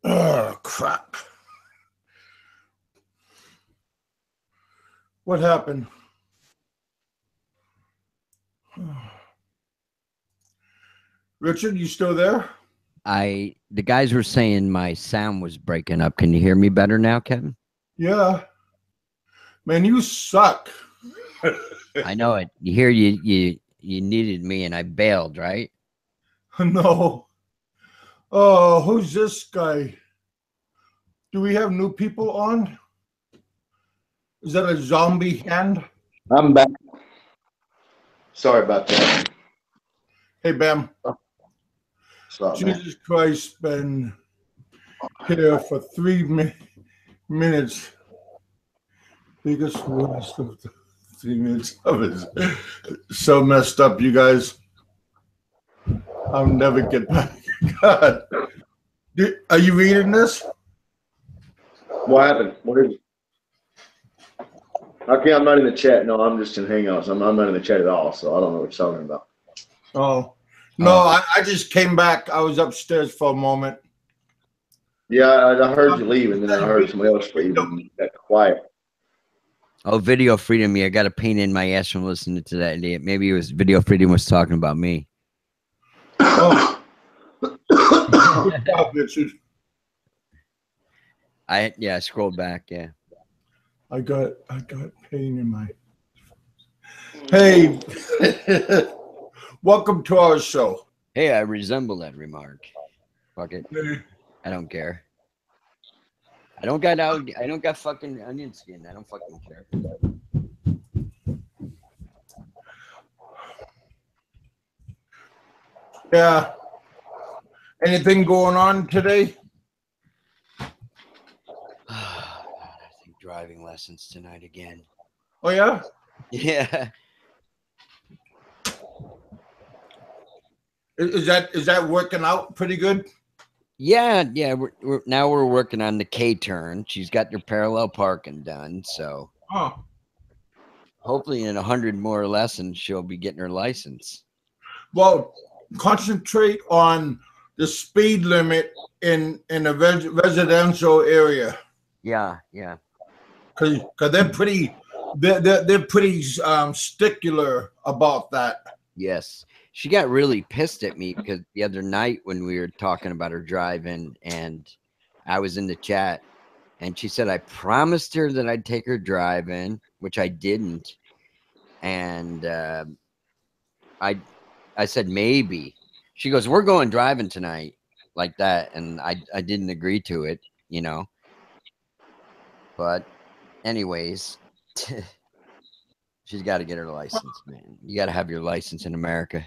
Oh, crap. What happened? Richard, you still there?
The guys were saying my sound was breaking up. Can you hear me better now, Kevin?
Yeah. Man, you suck.
I know it. You hear you needed me and I bailed, right?
No. Oh, who's this guy? Do we have new people on? Is that a zombie hand?
I'm back. Sorry about that.
Hey, Bam.
Stop, man.
Jesus Christ, been here for 3 minutes. Biggest worst of the 3 minutes of it. So messed up, you guys. I'll never get back. God. Are you reading this?
What happened? What is it? Okay, I'm not in the chat. No, I'm just in Hangouts. I'm not in the chat at all, so I don't know what you're talking about.
Oh. No, I just came back. I was upstairs for a moment.
Yeah, I heard you leave, and then I heard somebody else leave, and got quiet.
Oh, Video Freedom. Yeah, I got a pain in my ass from listening to that idiot. Maybe it was Video Freedom was talking about me.
Oh. Good job, Richard.
I scrolled back. Yeah.
I got pain in my. Hey, welcome to our show.
Hey, I resemble that remark. Fuck it. I don't care. I don't got fucking onion skin. I don't fucking care.
Yeah. Anything going on today?
I think driving lessons tonight again.
Oh yeah.
Yeah.
Is that working out pretty good?
Yeah. We're working on the K turn. She's got her parallel parking done, so hopefully in 100 more lessons she'll be getting her license.
Well, concentrate on the speed limit in a residential area.
Yeah.
Because they're pretty stickler about that.
Yes. She got really pissed at me because the other night when we were talking about her driving and I was in the chat and she said I promised her that I'd take her driving, which I didn't. And I said maybe. She goes, "We're going driving tonight," like that, and I didn't agree to it, you know. But anyways, she's got to get her license, man. You got to have your license in America.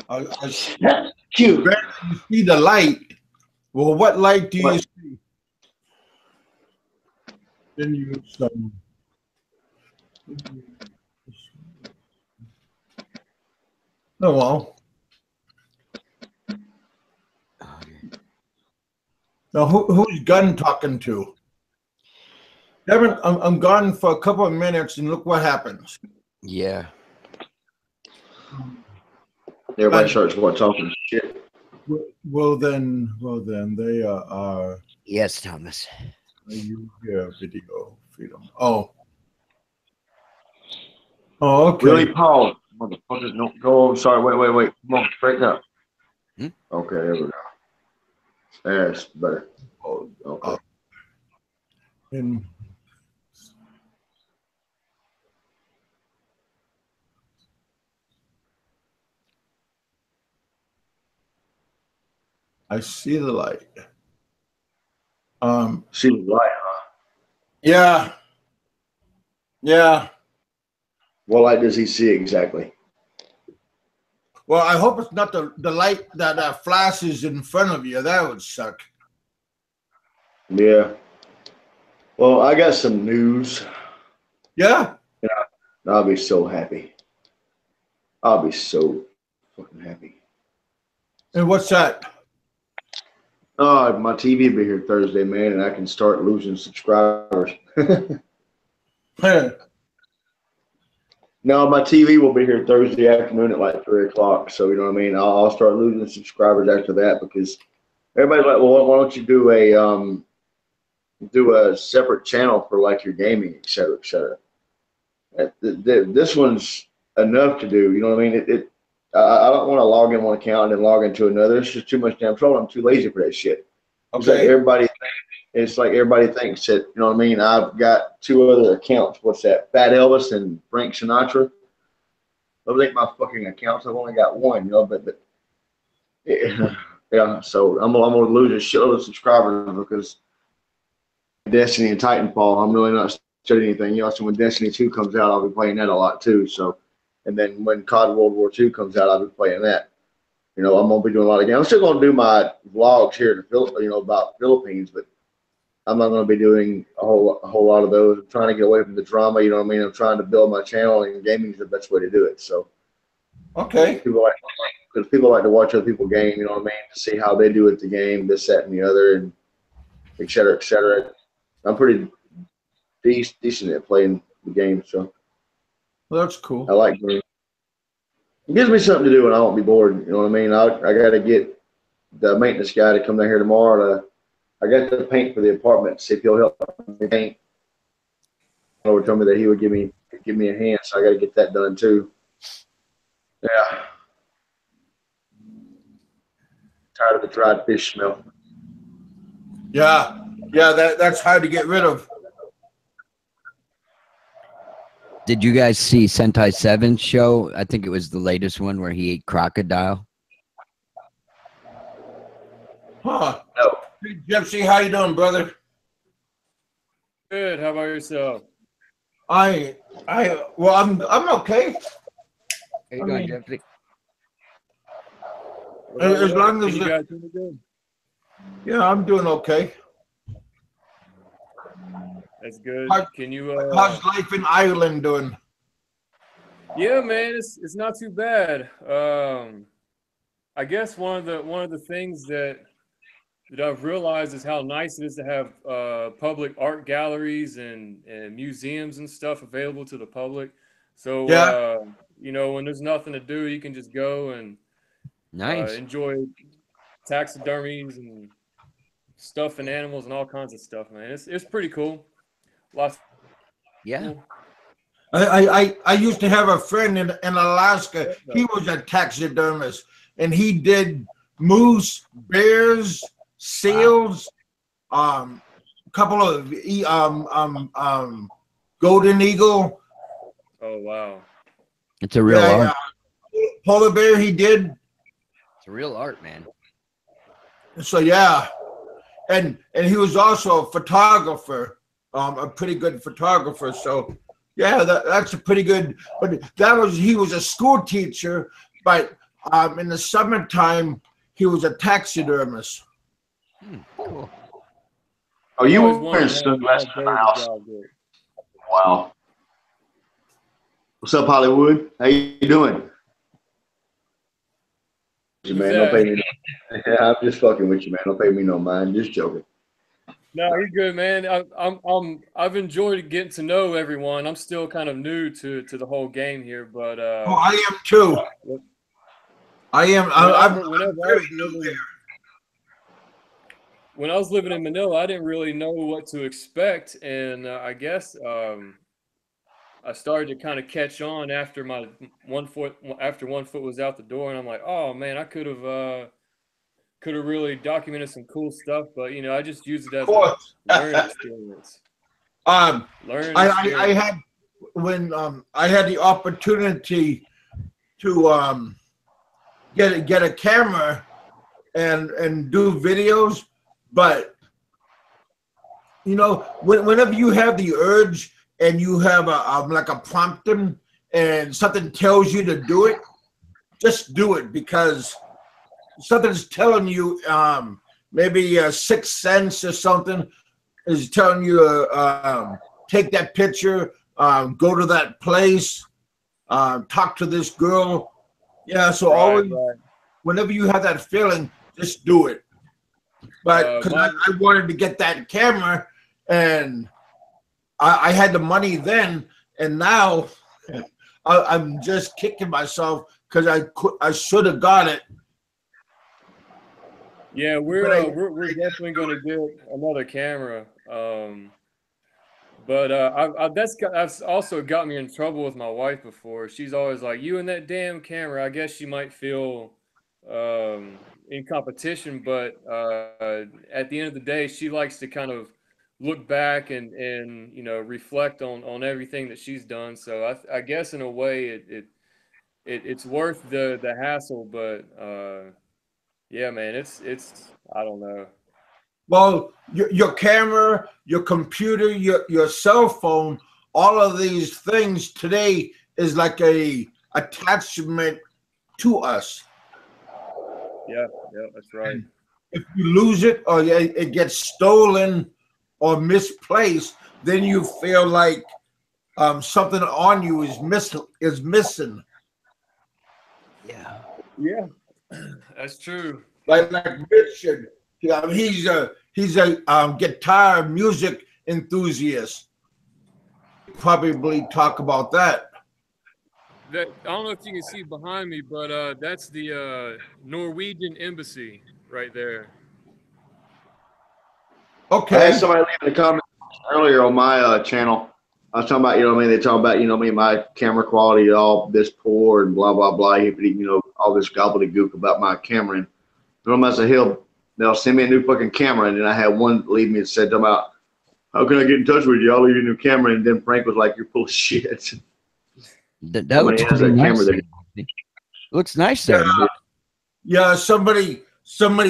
I see the light. Well, what light do you see? Then you Oh well. Now who's Gunn talking to? Kevin, I'm gone for a couple of minutes, and look what happens.
Yeah.
Everybody starts talking shit.
Well then, they are.
Yes, Thomas.
You hear Video Freedom? Oh, okay.
Really, Paul? Motherfuckers, don't go. I'm sorry. Wait. Come on, straighten up. Okay, there we go. That's better.
Oh,
okay.
And I see the light.
See the light, huh?
Yeah.
What light does he see exactly?
Well, I hope it's not the light that flashes in front of you. That would suck.
Yeah. Well, I got some news.
Yeah.
I'll be so happy. I'll be so fucking happy.
And what's that?
My TV will be here Thursday, man, and I can start losing subscribers. No, my TV will be here Thursday afternoon at like 3 o'clock. So you know what I mean. I'll start losing subscribers after that because everybody's like, well, why don't you do a separate channel for like your gaming, et cetera, et cetera. This one's enough to do. You know what I mean? I don't want to log in one account and then log into another. It's just too much damn trouble. I'm too lazy for that shit.
Okay.
It's like everybody thinks that, you know what I mean? I've got 2 other accounts. What's that? Fat Elvis and Frank Sinatra. Those ain't my fucking accounts. I've only got one, you know, but yeah. So I'm gonna lose a shitload of subscribers because Destiny and Titanfall. I'm really not studying anything. You know, so when Destiny 2 comes out, I'll be playing that a lot too. So, and then when COD World War II comes out, I'll be playing that. You know, I'm gonna be doing a lot of games. I'm still gonna do my vlogs here in the Philippines, you know, about Philippines, but I'm not gonna be doing a whole lot of those. I'm trying to get away from the drama. You know what I mean? I'm trying to build my channel, and gaming is the best way to do it. So,
Okay.
Because people like to watch other people game. You know what I mean? To see how they do at the game, this, that, and the other, and et cetera, et cetera. I'm pretty decent at playing the game, so
Well, that's cool.
I like doing it. It gives me something to do when I won't be bored. You know what I mean? I got to get the maintenance guy to come down here tomorrow. I got to paint for the apartment. See if he'll help me paint. He told me that he would give me a hand, so I got to get that done too. Yeah. Tired of the dried fish smell.
Yeah. That's hard to get rid of.
Did you guys see Sentai 7's show? I think it was the latest one where he ate crocodile.
Huh?
No.
Hey, Gypsy, how you doing, brother?
Good. How about yourself?
I'm okay.
How you doing, Jeffrey?
As long as
you guys doing good?
Yeah, I'm doing okay.
That's good. Can you?
How's life in Ireland doing?
Yeah, man, it's not too bad. I guess one of the things that I've realized is how nice it is to have public art galleries and museums and stuff available to the public. So
yeah.
You know, when there's nothing to do, you can just go and enjoy taxidermies and stuff and animals and all kinds of stuff, man. It's pretty cool. Lots.
Yeah.
I used to have a friend in Alaska. He was a taxidermist, and he did moose, bears, seals, couple of golden eagle.
Oh wow!
It's a real art.
Polar bear. He did.
It's a real art, man.
So yeah, and he was also a photographer. A pretty good photographer. So, yeah, that's a pretty good. But he was a school teacher. But in the summertime, he was a taxidermist.
Cool.
Oh, you were wearing sunglasses in the house? Wow. What's up, Hollywood? How you doing? Man, don't pay me. Yeah, I'm just fucking with you, man. Don't pay me no mind. Just joking.
No, you're good, man. I've enjoyed getting to know everyone. I'm still kind of new to the whole game here, but
I am too. I am.
When I was living in Manila, I didn't really know what to expect, and I guess I started to kind of catch on after one foot was out the door, and I'm like, oh man, I could have really documented some cool stuff, but you know, I just used it as a learning experience.
I had when I had the opportunity to get a camera and do videos, but you know, whenever you have the urge and you have like a prompting and something tells you to do it, just do it, because something's telling you, maybe a sixth sense or something is telling you, take that picture, go to that place, talk to this girl. Yeah, so whenever you have that feeling, just do it. But because I wanted to get that camera, and I had the money then, and now I'm just kicking myself because I should have got it.
Yeah, we're definitely going to get another camera. But that's also got me in trouble with my wife before. She's always like, "You and that damn camera." I guess she might feel in competition, but at the end of the day, she likes to kind of look back and reflect on everything that she's done. So I guess in a way it's worth the hassle. But yeah, man, it's I don't know.
Well, your camera, your computer, your cell phone, all of these things today is like a attachment to us.
Yeah, that's right.
If you lose it or it gets stolen or misplaced, then you feel like something on you is missing.
Yeah, that's true.
Like Richard, he's a guitar music enthusiast. Probably talk about that.
I don't know if you can see behind me, but that's the Norwegian embassy right there.
I
Okay.
had somebody leave in the comments earlier on my channel. I was talking about, they talk about, my camera quality all this poor and blah, blah, blah. All this gobbledygook about my camera. And I said, they'll send me a new fucking camera. And then I had one leave me and said about, how can I get in touch with you? I'll leave you a new camera. And then Frank was like, you're full of shit.
That looks pretty nice. Looks nice there.
Yeah, somebody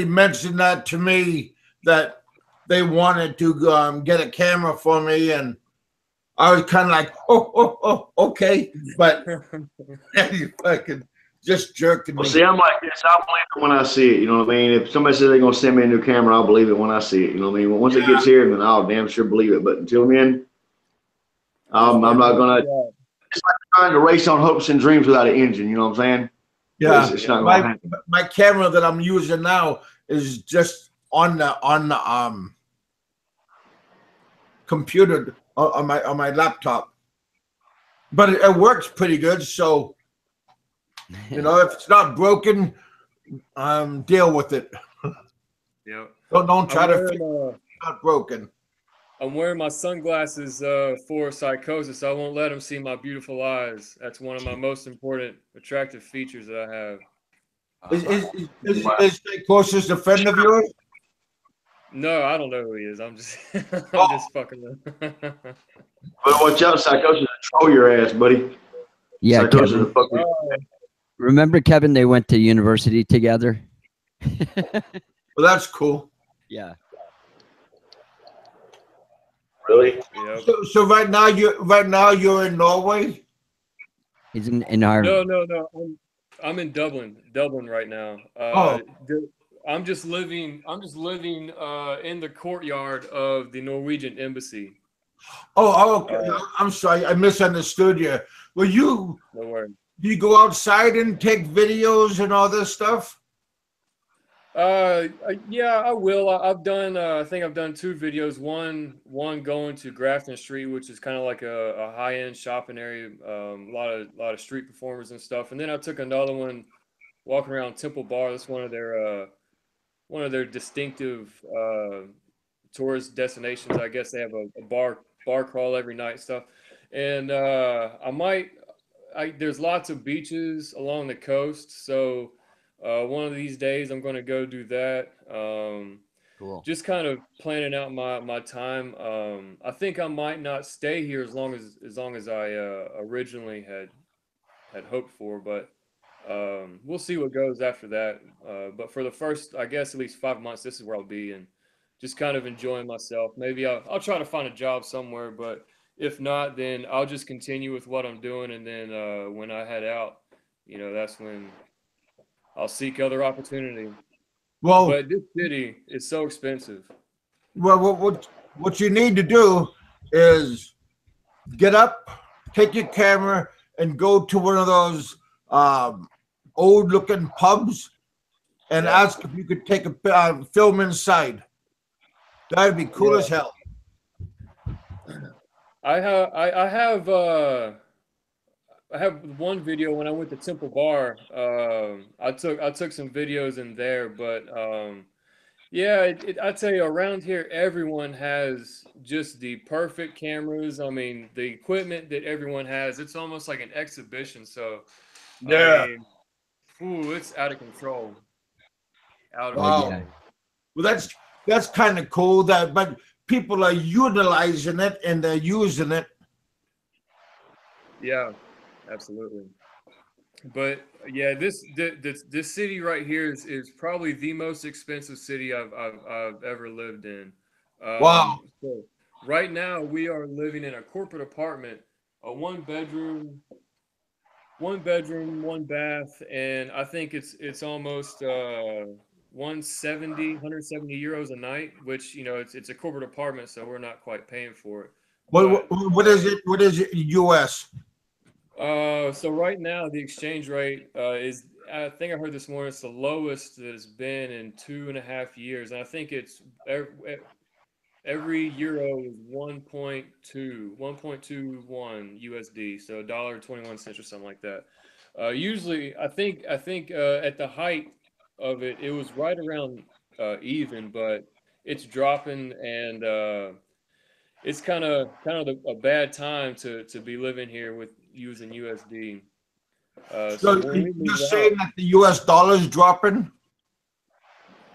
mentioned that to me, that they wanted to get a camera for me, and I was kind of like, oh, okay, but you fucking just jerking me.
Well, see, I'm like this. I'll believe it when I see it. You know what I mean? If somebody says they're gonna send me a new camera, I'll believe it when I see it. You know what I mean? Once it gets here, then I'll damn sure believe it. But until then, I'm not gonna. It's like trying to race on hopes and dreams without an engine. You know what I'm saying?
Yeah,
it's not gonna happen.
My camera that I'm using now is just on the computer on my laptop, but it works pretty good. So if it's not broken, deal with it.
Yeah.
Don't try to fix it. It's not broken.
I'm wearing my sunglasses for psychosis. I won't let them see my beautiful eyes. That's one of my most important attractive features that I have.
Is psychosis a friend of yours?
No, I don't know who he is. I'm just just fucking with him.
But watch out, psychosis control your ass, buddy.
Yeah,
psychosis
Kevin.
will fuck with you.
Remember, Kevin, they went to university together?
Well, that's cool.
Yeah.
Really?
Yep.
So right now you're in Norway?
He's in Ireland.
No. I'm in Dublin right now. I'm just living in the courtyard of the Norwegian embassy.
Oh, okay. I'm sorry, I misunderstood you. Well,
No worries.
do you go outside and take videos and all this stuff?
Yeah, I will. I've done. I think I've done 2 videos. One going to Grafton Street, which is kind of like a high-end shopping area. A lot of street performers and stuff. And then I took another one walking around Temple Bar. That's one of their distinctive tourist destinations. I guess they have a bar crawl every night and stuff. And there's lots of beaches along the coast, so one of these days I'm going to go do that.
Cool.
Just kind of planning out my time. I think I might not stay here as long as I originally had hoped for, but we'll see what goes after that. But for the first, I guess, at least 5 months, this is where I'll be, and just kind of enjoying myself. Maybe I'll try to find a job somewhere, but if not, then I'll just continue with what I'm doing, and then when I head out, that's when I'll seek other opportunity.
Well,
but this city is so expensive.
Well, what you need to do is get up, take your camera, and go to one of those old-looking pubs and
Yeah.
ask if you could take a film inside. That'd be cool
Yeah.
as hell.
I have one video when I went to Temple Bar. I took some videos in there, but yeah, I tell you, around here, everyone has just the perfect cameras. I mean, the equipment that everyone has, it's almost like an exhibition. So, I
Yeah.
mean, ooh, it's out of control. Out of
Oh
Wow.
yeah.
control.
Well, that's kind of cool. But people are utilizing it and they're using it.
Yeah, absolutely. But yeah, this city right here is probably the most expensive city I've ever lived in.
Wow.
So right now we are living in a corporate apartment, a one bedroom, one bath, and I think it's almost 170 euros a night, which it's a corporate apartment, so we're not quite paying for it. But
What is it? What is it? U.S.
so right now the exchange rate is, I think I heard this morning, it's the lowest that it's been in 2.5 years, and I think it's every euro is 1.21 USD, so $1.21 or something like that. Usually, I think at the height of it, it was right around even, but it's dropping, and it's kind of a bad time to be living here with using USD. So
So
when we
you're
move
saying
out,
that the U.S. dollar is dropping?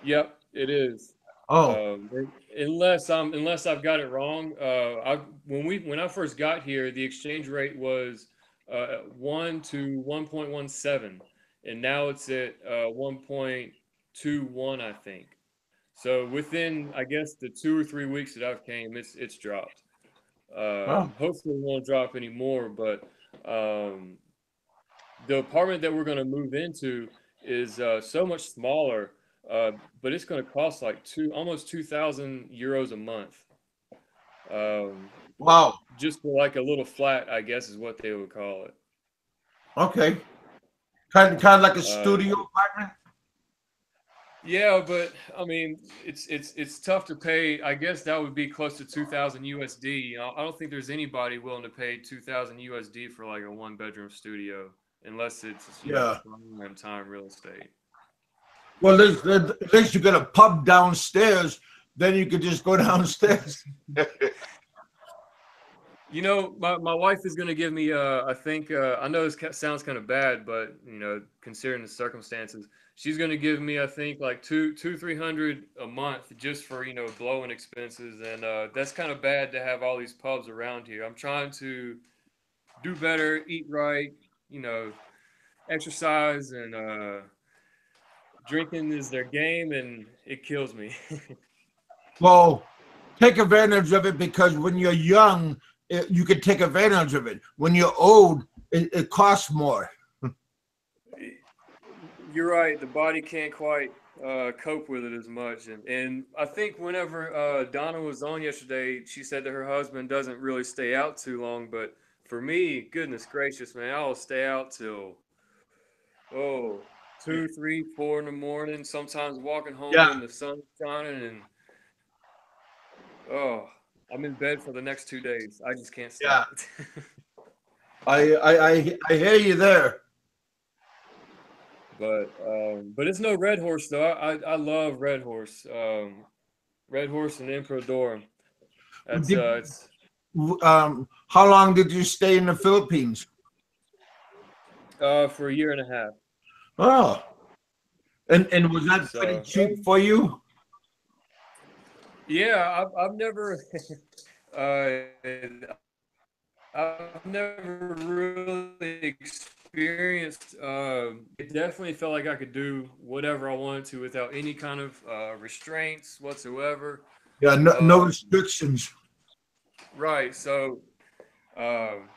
yep, it is.
Oh,
Um, unless I've got it wrong. When I first got here, the exchange rate was 1 to 1.17, and now it's at 1.21, I think. So within, I guess, the 2 or 3 weeks that I've came, it's dropped.
oh,
Hopefully it won't drop anymore, but um, the apartment that we're going to move into is so much smaller, uh, but it's going to cost like almost 2,000 euros a month, um,
wow.
just for like a little flat, I guess is what they would call it.
Okay. Kind of like a
Uh,
studio apartment.
yeah, but I mean, it's tough to pay. I guess that would be close to 2,000 USD. I don't think there's anybody willing to pay 2,000 USD for like a one bedroom studio, unless it's
Yeah.
prime time real estate.
Well, at least you got a pub downstairs. Then you could just go downstairs.
My wife is going to give me, I think, I know this sounds kind of bad, but, considering the circumstances, she's going to give me, I think, like 300 a month just for, blowing expenses. And that's kind of bad to have all these pubs around here. I'm trying to do better, eat right, you know, exercise, and drinking is their game, and it kills me.
Well, take advantage of it because when you're young, you can take advantage of it. When you're old, it costs more.
You're right. The body can't quite cope with it as much, and I think whenever Donna was on yesterday, she said that her husband doesn't really stay out too long. But for me, goodness gracious, man, I'll stay out till oh 2, 3, 4 in the morning. Sometimes walking home
Yeah,
when the sun's shining, and oh, I'm in bed for the next 2 days. I just can't
yeah.
stop.
I hear you there.
But it's no Red Horse though. I love Red Horse. Red Horse and Emperor Door. That's
Did,
it's
how long did you stay in the Philippines?
for a year and a half.
Oh, and was that pretty
So
cheap for you?
yeah, I've never uh, I've never really experienced. It definitely felt like I could do whatever I wanted to without any kind of restraints whatsoever.
Yeah, no
Um,
restrictions.
right. So um,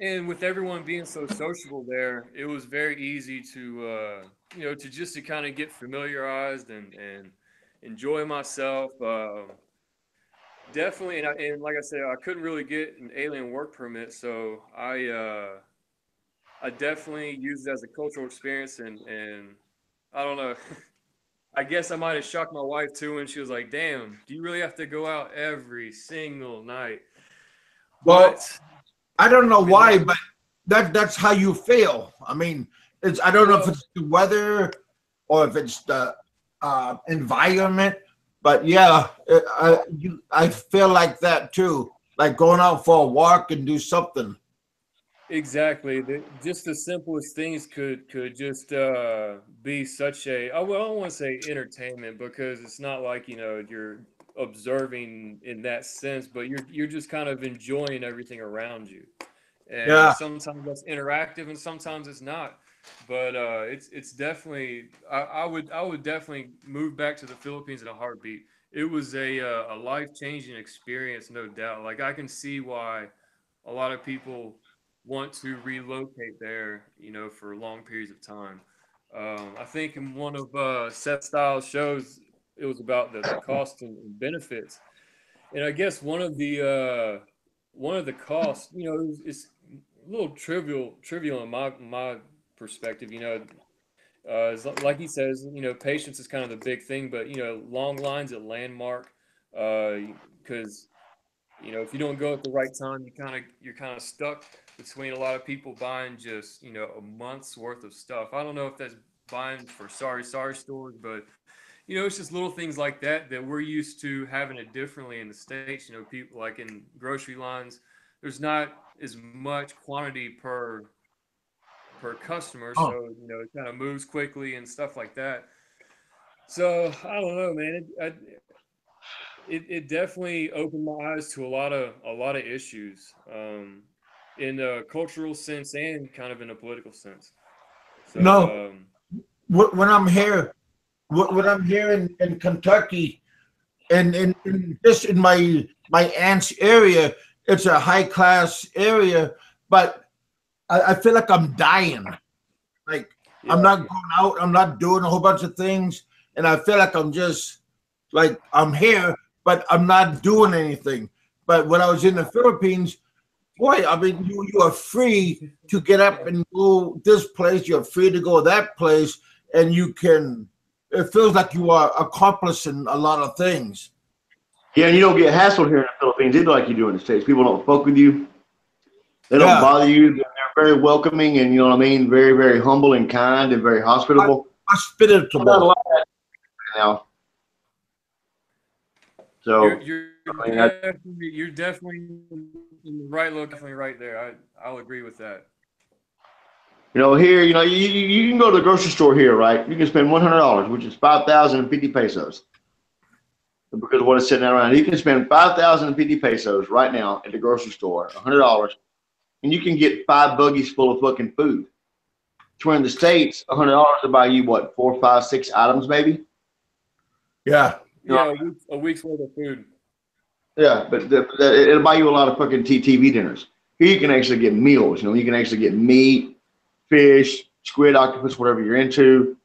and with everyone being so sociable there, it was very easy to to kind of get familiarized and enjoy myself. Definitely, and like I said, I couldn't really get an alien work permit, so I definitely used it as a cultural experience, and I don't know. I guess I might have shocked my wife too, and she was like, "Damn, do you really have to go out every single night?"
Well,
But
I don't know
I mean,
why, but that's how you feel. I mean, I don't know if
well,
it's the weather or if it's the environment, but yeah, I feel like that too. Like going out for a walk and do something.
exactly. Just the simplest things could just be such a well, I don't want to say entertainment because it's not like you're observing in that sense, but you're just kind of enjoying everything around you. And
Yeah.
sometimes that's interactive and sometimes it's not. But it's definitely I would definitely move back to the Philippines in a heartbeat. It was a life-changing experience, no doubt. Like I can see why a lot of people want to relocate there, for long periods of time. I think in one of Seth Styles' shows, it was about the cost and benefits, and I guess one of the costs, it's a little trivial in my perspective. Like he says, patience is kind of the big thing, but long lines at Landmark, because if you don't go at the right time, you're kind of stuck between a lot of people buying just a month's worth of stuff. I don't know if that's buying for sorry stores, but it's just little things like that we're used to having it differently in the States. People like in grocery lines, there's not as much quantity per customer,
Oh,
so it kind of moves quickly and stuff like that. So I don't know, man. It definitely opened my eyes to a lot of issues, in a cultural sense and kind of in a political sense.
no.
So
When I'm here, when I'm here in Kentucky, and in just in my aunt's area, it's a high class area, but I feel like I'm dying. Like I'm
yeah,
not going out, I'm not doing a whole bunch of things, and I feel like I'm just like I'm here, but I'm not doing anything. But when I was in the Philippines, boy, I mean, you are free to get up and go this place. You're free to go that place, and you can. It feels like you are accomplishing a lot of things.
Yeah, and you don't get hassled here in the Philippines either like you do in the States. People don't fuck with you. They don't
Yeah,
bother you. They're very welcoming and, you know what I mean, very, very humble and kind and very hospitable. Not a
hospitable.
lot of that now.
you're
So,
you're
I mean,
you're definitely in the right look, definitely right there. I'll agree with that.
here, you can go to the grocery store here, right? You can spend $100, which is 5,050 pesos. Because of what it's sitting around. You can spend 5,050 pesos right now at the grocery store, $100, and you can get 5 buggies full of fucking food. To in the States, $100 to buy you what, 4, 5, 6 items maybe?
Yeah.
You know,
Yeah, a week's worth of food.
yeah, but it'll buy you a lot of fucking TV dinners. Here you can actually get meals. You can actually get meat, fish, squid, octopus, whatever you're into. You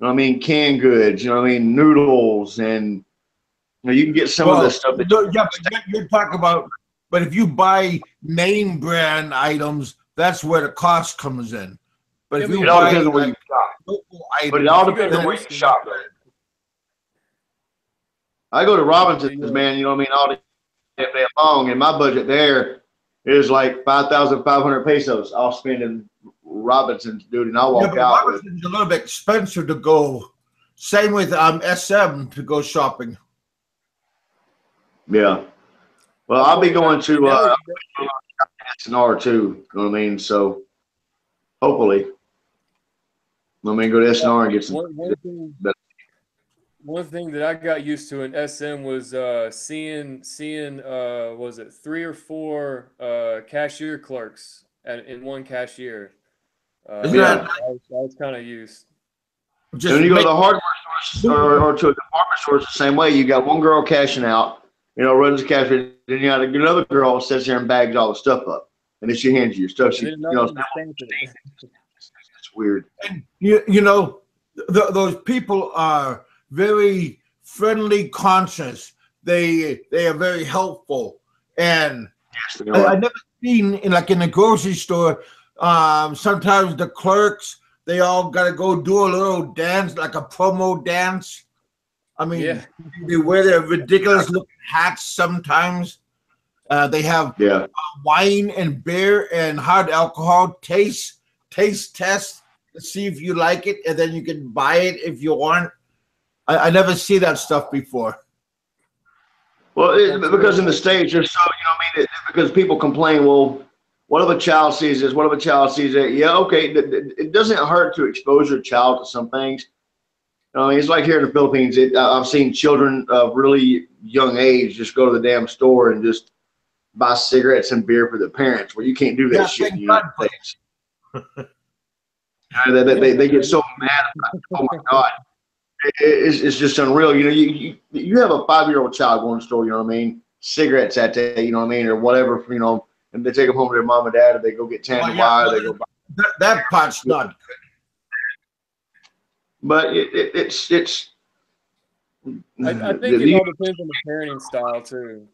know what I mean? Canned goods. You know what I mean? Noodles, and you can get some of
Well,
this stuff that
yeah, but you're talking about. But if you buy name brand items, that's where the cost comes in. But
Yeah,
if
but
you
it all
buy
depends on where
like
you shop.
local
But it
items,
all
if you go
depends
to
on where you
Houston,
shop. I go to Robinson's,
yeah,
man. You know what I mean? All day long, and my budget there is like 5,500 pesos. I'll spend in Robinson's, dude, and I'll
yeah,
walk
but
out with.
Robinson's a little bit expensive to go. Same with SM to go shopping.
Yeah. Well, I'll be going
and
to
that
SNR too. You know what I mean? So hopefully, let me go to
yeah,
SNR and get some.
one thing that I got used to in SM was seeing was it 3 or 4 cashier clerks in one cashier.
Isn't
Yeah.
that
I was kind of used.
And
just
when you go to
make
the hardware stores or to a department store, it's the same way. You got one girl cashing out, runs the cash register, then you got another girl who sits there and bags all the stuff up, and then she hands you your stuff.
And
She,
then another one stamping it.
it's weird.
and those people are very friendly, conscious. They are very helpful, and
Yes, they
I
are.
never seen in the grocery store. Sometimes the clerks they all got to go do a little dance, like a promo dance, I mean,
Yeah.
they wear their ridiculous looking hats sometimes. They have wine and beer and hard alcohol taste test to see if you like it, and then you can buy it if you want. I never see that stuff before.
Well, because in the States, you're so, because people complain, well, what if a child sees this? What if a child sees that? Yeah, okay. It doesn't hurt to expose your child to some things. It's like here in the Philippines. I've seen children of really young age just go to the damn store and just buy cigarettes and beer for their parents, where you can't do that shit in the United States. They get so mad about it. Oh my God. It's just unreal. You have a 5-year-old child going to the store, you know what I mean? Cigarettes at that, you know what I mean, or whatever, and they take them home to their mom and dad, and they go get tandem wire. They go buy.
That part's not good.
But it's.
I think it all depends on the parenting style too.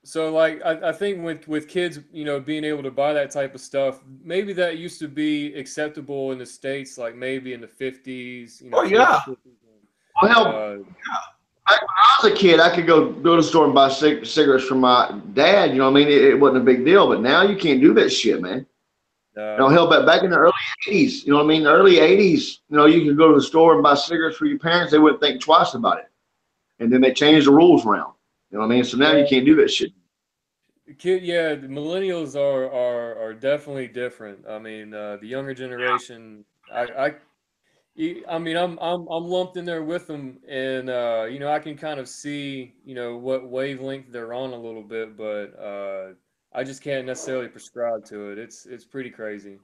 So like I think with kids, being able to buy that type of stuff, maybe that used to be acceptable in the States, like maybe in the 50s.
Oh yeah.
50s. Well, hell, when I was a kid, I could go to the store and buy cigarettes from my dad. You know what I mean? It wasn't a big deal. But now you can't do that shit, man. Hell, back in the early 80s, you know what I mean? The early 80s, you could go to the store and buy cigarettes for your parents. They wouldn't think twice about it. And then they changed the rules around. You know what I mean? So now you can't do that shit.
The millennials are definitely different. I mean, the younger generation, I'm lumped in there with them, and I can kind of see what wavelength they're on a little bit, but I just can't necessarily prescribe to it. It's pretty crazy.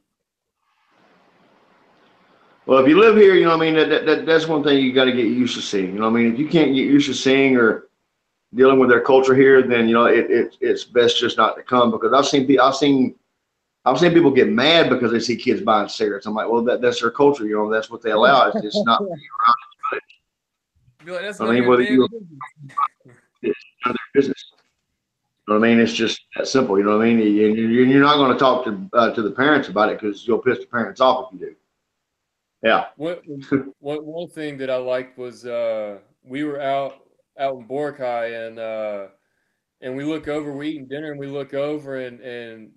Well, if you live here, you know what I mean, that's one thing you got to get used to seeing. You know what I mean? If you can't get used to seeing or dealing with their culture here, then it's best just not to come, because I've seen people get mad because they see kids buying cigarettes. I'm like, well, that's their culture, that's what they allow. It's not
Be like, that's
it's none of their business. You know what I mean? It's just that simple. You know what I mean? And you're not going to talk to the parents about it, because you'll piss the parents off if you do. Yeah.
One thing that I liked was we were out in Boracay, and we look over, we're eating dinner, and we look over, and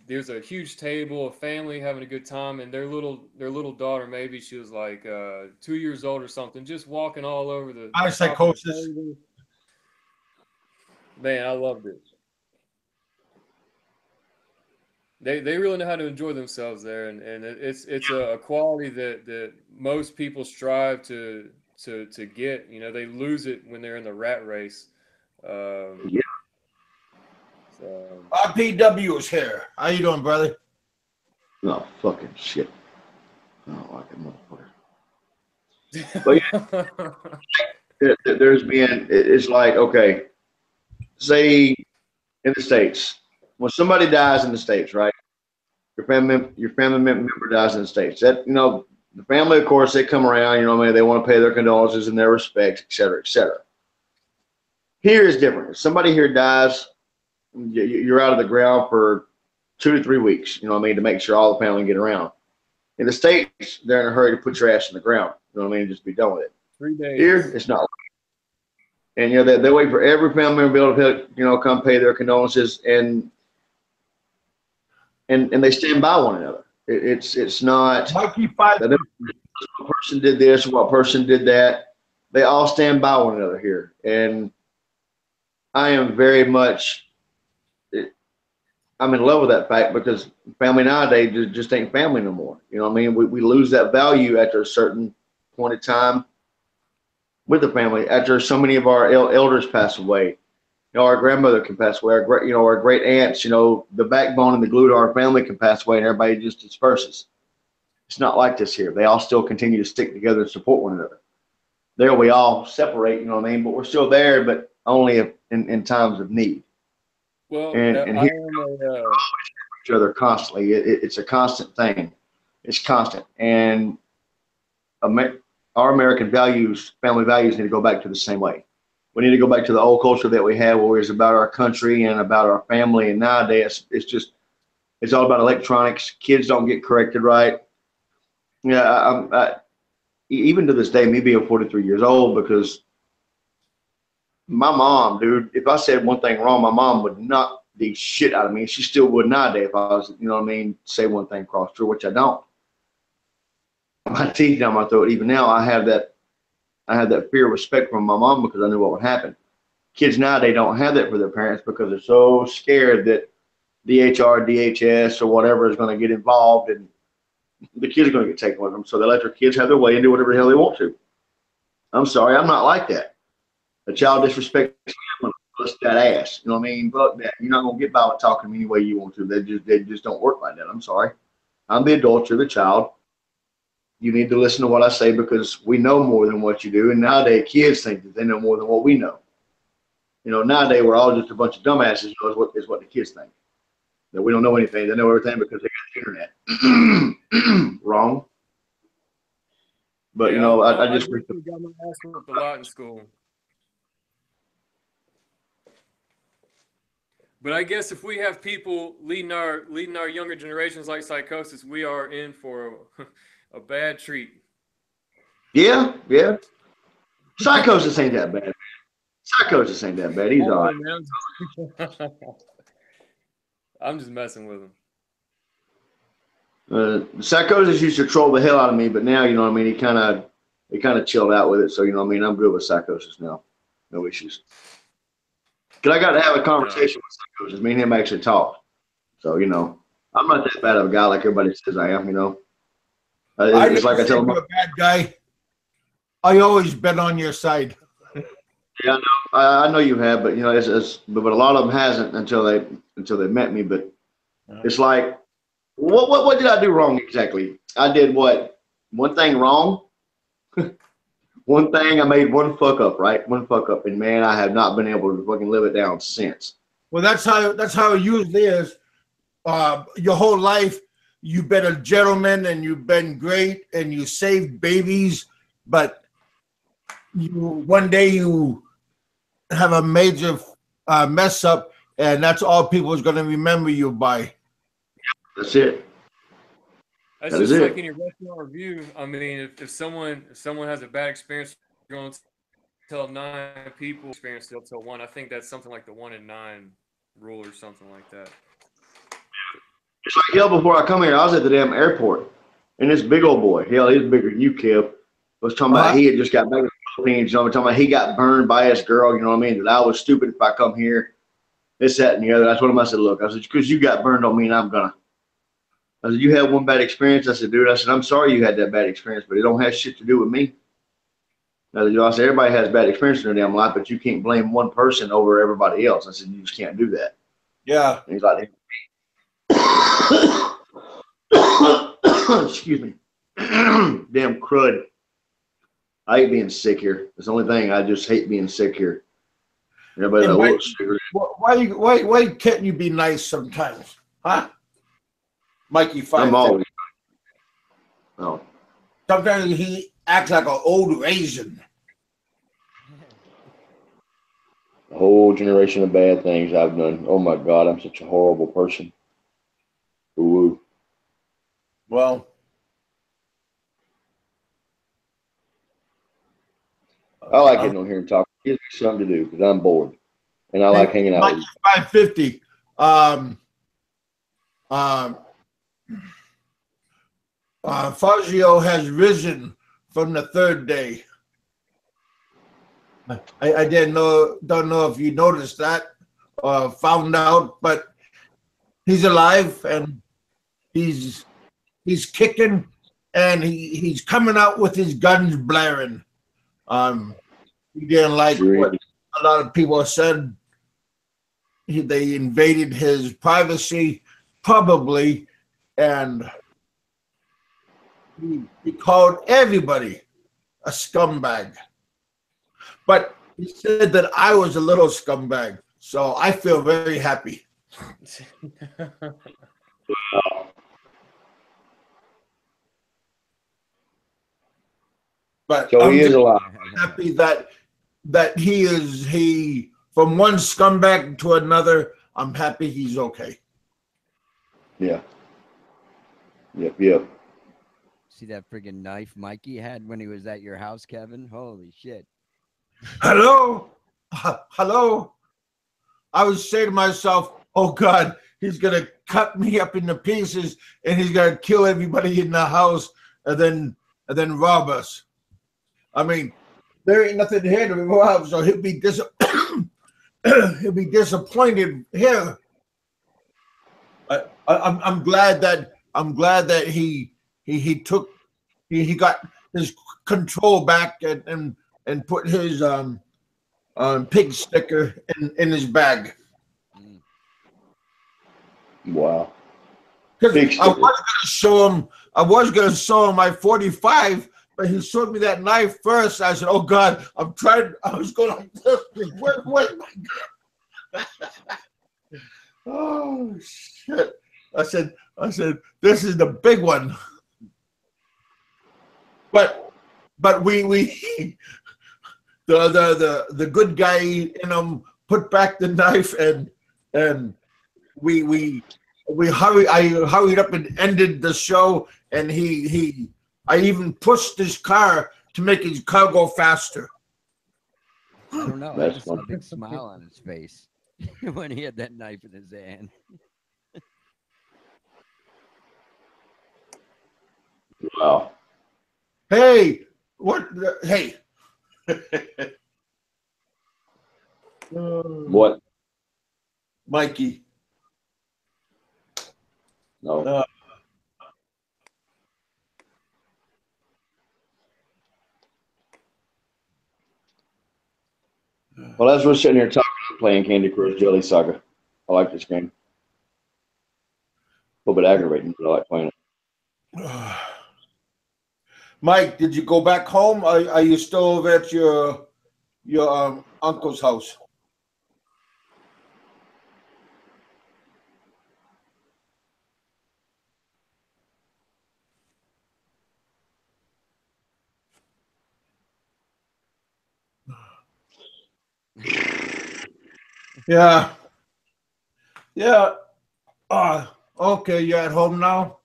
there's a huge table, a family having a good time, and their little daughter, maybe she was like 2 years old or something, just walking all over the
psychosis.
Man, I loved it. They really know how to enjoy themselves there, and it's a quality that most people strive to get. They lose it when they're in the rat race.
Yeah.
So.
RPW is here. How you doing, brother?
No fucking shit. I don't like that motherfucker. But there's been, it's like, okay, say in the States, when somebody dies in the States, right? Your family member dies in the States. That, the family, of course, they come around, you know what I mean? They want to pay their condolences and their respects, et cetera, et cetera. Here is different. If somebody here dies, you're out of the ground for 2 to 3 weeks, you know what I mean, to make sure all the family get around. In the States, they're in a hurry to put your ass in the ground, you know what I mean, just be done with it.
3 days.
Here, it's not like that. And, they wait for every family member to be able to, come pay their condolences, and they stand by one another. It's not that one person did this or one person did that. They all stand by one another here. And I am very much, I'm in love with that fact, because family nowadays just ain't family no more. You know what I mean? We lose that value after a certain point of time with the family, after so many of our elders pass away. Our grandmother can pass away, our great aunts, the backbone and the glue to our family can pass away, and everybody just disperses. It's not like this here. They all still continue to stick together and support one another. There we all separate, you know what I mean? But we're still there, but only in times of need.
Well,
and here we always each other constantly. It's a constant thing. It's constant. And our American values, family values, need to go back to the same way. We need to go back to the old culture that we had, where it's about our country and about our family. And nowadays, it's all about electronics. Kids don't get corrected right. Yeah, even to this day, me being 43 years old, because my mom, dude, if I said one thing wrong, my mom would knock the shit out of me. She still would nowadays if I was, you know what I mean, say one thing cross through, which I don't. My teeth down my throat. Even now, I have that fear of respect from my mom because I knew what would happen. Kids now, they don't have that for their parents because they're so scared that DHR, DHS, or whatever is going to get involved and the kids are going to get taken with them. So they let their kids have their way and do whatever the hell they want to. I'm sorry, I'm not like that. A child disrespects me, I'm going to bust that ass. You know what I mean? Fuck that. You're not going to get by with talking to me any way you want to. They just don't work like that. I'm sorry. I'm the adult, you're the child. You need to listen to what I say because we know more than what you do. And nowadays, kids think that they know more than what we know. You know, nowadays we're all just a bunch of dumbasses. You know, is what the kids think. That we don't know anything. They know everything because they got the internet. Wrong. But
Yeah,
you know, I just
definitely got my ass whooped a lot in school. But I guess if we have people leading our younger generations like Psychosis, we are in for a bad treat.
yeah. Psychosis ain't that bad. Psychosis ain't that bad. He's all right.
Man. I'm just messing with him.
Psychosis used to troll the hell out of me, but now, you know what I mean, he kind of chilled out with it. So, you know what I mean, I'm good with Psychosis now. No issues. Because I got to have a conversation with Psychosis. Me and him actually talked. So, you know, I'm not that bad of a guy like everybody says I am, you know. It's like I tell him,
you're a bad guy. I always been on your side.
yeah, I know you have, but you know, but a lot of them hasn't until they met me. But it's like, what did I do wrong exactly? I did what? One thing wrong. One thing, I made one fuck up, right? One fuck up, and man, I have not been able to fucking live it down since.
Well, that's how it usually is. Your whole life, you've been a gentleman and you've been great and you saved babies, but one day you have a major mess up, and that's all people is going to remember you by.
That's it.
That's just like in your restaurant review. I mean, if someone has a bad experience, you're going to tell 9 people experience, they'll tell 1. I think that's something like the 1 in 9 rule or something like that.
It's like hell. Before I come here, I was at the damn airport, and this big old boy, hell, he's bigger than you, Kev, was talking about he had just got back in the Philippines. You know, talking about he got burned by his girl. You know what I mean? That I was stupid if I come here. This, that, and the other. I told him, I said, look, I said, because you got burned don't mean I'm gonna. I said, you had one bad experience. I said, dude, I said, I'm sorry you had that bad experience, but it don't have shit to do with me. I said, everybody has bad experience in their damn life, but you can't blame one person over everybody else. I said, you just can't do that.
Yeah.
And he's like, excuse me. Damn crud. I hate being sick here. It's the only thing. I just hate being sick here. Everybody's like, look, cigarette.
Why can't you be nice sometimes? Huh? Mikey 5.
I'm always. Oh.
Sometimes he acts like an old raisin.
A whole generation of bad things I've done. Oh my God, I'm such a horrible person. Ooh.
Well,
I like getting on here and talking. It gives me something to do because I'm bored, and I like hanging out.
Mikey 550. Fazio has risen from the 3rd day. I don't know if you noticed that or found out, but he's alive and he's kicking and he's coming out with his guns blaring. He didn't like what a lot of people said. They invaded his privacy, probably, and he called everybody a scumbag. But he said that I was a little scumbag, so I feel very happy. But
so he is alive.
Happy that he from one scumbag to another. I'm happy he's okay.
Yeah. Yep.
see that friggin' knife Mikey had when he was at your house, Kevin? Holy shit.
Hello? Hello? I was saying to myself, oh God, he's going to cut me up into pieces and he's going to kill everybody in the house and then rob us. I mean, there ain't nothing here to rob, so he'll be he'll be disappointed here. I'm glad that he got his control back and put his pig sticker in his bag.
Wow.
Because I was gonna show him my 45, but he showed me that knife first. I said, "Oh God, I was going like this. Where's my God?" Oh shit! I said, this is the big one. But we the good guy in him put back the knife and we hurried up and ended the show, and I even pushed his car to make his car go faster.
I don't know. I
That's
just saw a
funny.
big smile on his face when he had that knife in his hand.
Wow.
Hey, hey.
What?
Mikey.
No. Well, as we're sitting here talking, I'm playing Candy Crush Jelly Saga. I like this game. A little bit aggravating, but I like playing it.
Mike, did you go back home? Are you still over at your uncle's house? Yeah. Yeah. Okay, you're at home now?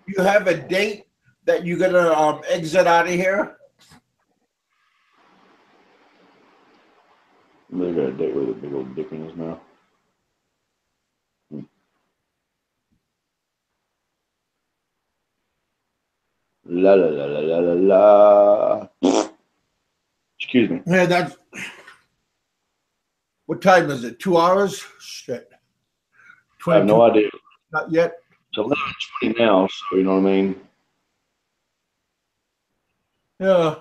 You have a date that you're gonna exit out of here?
They got a date with a big old dick in his mouth. La la la la la la la. Excuse me.
Yeah, that's what time is it? 2 hours? Shit.
I have no idea.
Not yet.
It's 11:20 now, so you know what I mean.
Yeah.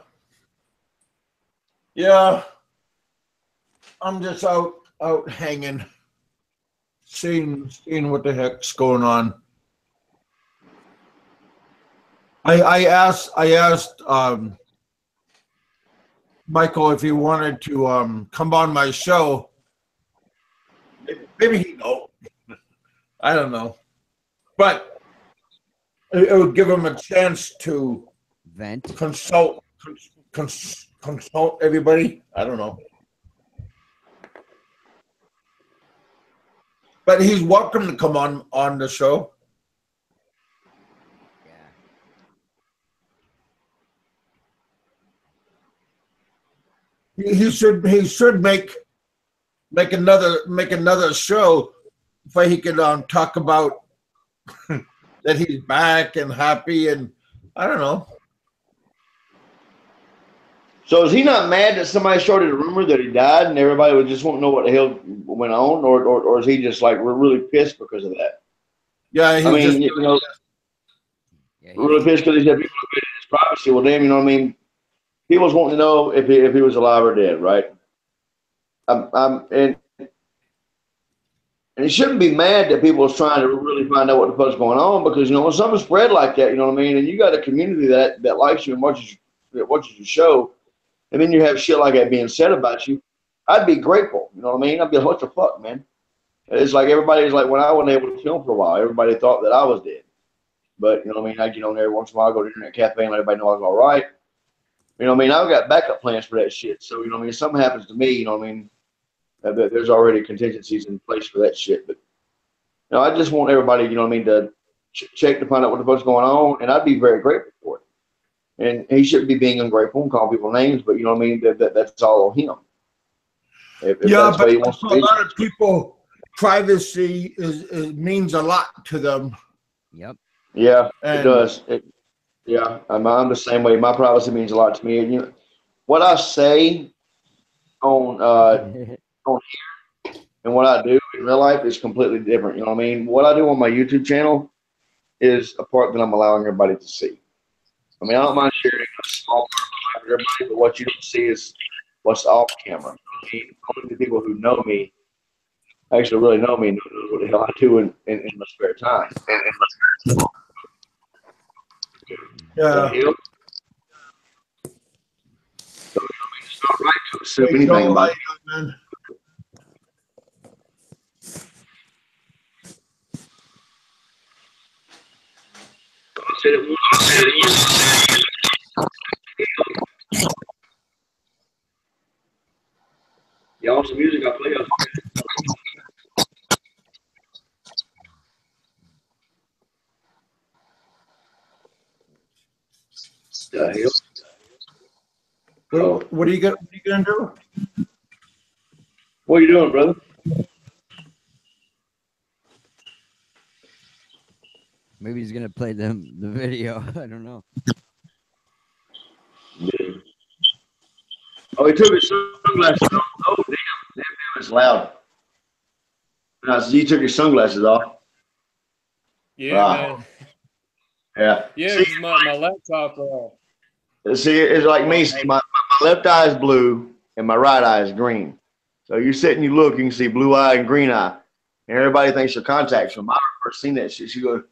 Yeah. I'm just out hanging, seeing what the heck's going on. I asked Michael if he wanted to come on my show. Maybe he know. I don't know. But it would give him a chance to
Vent.
consult everybody. I don't know. But he's welcome to come on the show.
Yeah.
He should make another show where he could talk about that he's back and happy, and I don't know.
So is he not mad that somebody started a rumor that he died and everybody would just won't know what the hell went on, or is he just like we're really pissed because of that?
Yeah, he's
I mean,
just,
you know,
Yeah,
really pissed because he said people invaded his privacy. Well, damn, you know what I mean? People's wanting to know if he was alive or dead, right? And he shouldn't be mad that people is trying to really find out what the fuck's going on, because you know when something spread like that, you know what I mean, and you got a community that likes you and watches your show, and then you have shit like that being said about you, I'd be grateful. You know what I mean? I'd be like, what the fuck, man? It's like everybody's like, when I wasn't able to film for a while, everybody thought that I was dead. But you know what I mean? I get on there once in a while, I go to the internet cafe and let everybody know I was all right. You know what I mean? I've got backup plans for that shit. So you know what I mean? If something happens to me, you know what I mean? There's already contingencies in place for that shit. But you know, I just want everybody, you know what I mean, to check to find out what the fuck's going on, and I'd be very grateful for it. And he shouldn't be being ungrateful and calling people names, but you know what I mean. That's all on him. If
Yeah,
that's the
but
way he wants to
a
be.
lot of people, privacy means a lot to them.
Yep.
Yeah, it
And
does. Yeah, I'm the same way. My privacy means a lot to me. And you know, what I say on on and what I do in real life is completely different. You know what I mean? What I do on my YouTube channel is a part that I'm allowing everybody to see. I mean, I don't mind sharing a small part of my life with everybody, but what you don't see is what's off camera. I mean, only the people who know me, actually really know me, know what the hell I do in my spare time.
yeah,
It's not right to assume
hey,
anything
Joe, how
about
you doing, man?
y'all. Some music I play on. The hell?
What are you gonna do?
What are you doing, brother?
Maybe he's gonna play the video. I don't know.
Yeah. Oh, he took his sunglasses off. Oh, damn, it's loud. No, so you took your sunglasses off.
Yeah,
Ah,
man.
yeah.
Yeah,
See,
because my laptop.
it's like me. See, my left eye is blue and my right eye is green. So you sit and you look, you can see blue eye and green eye. And everybody thinks your contacts. When I first seen that shit, she goes,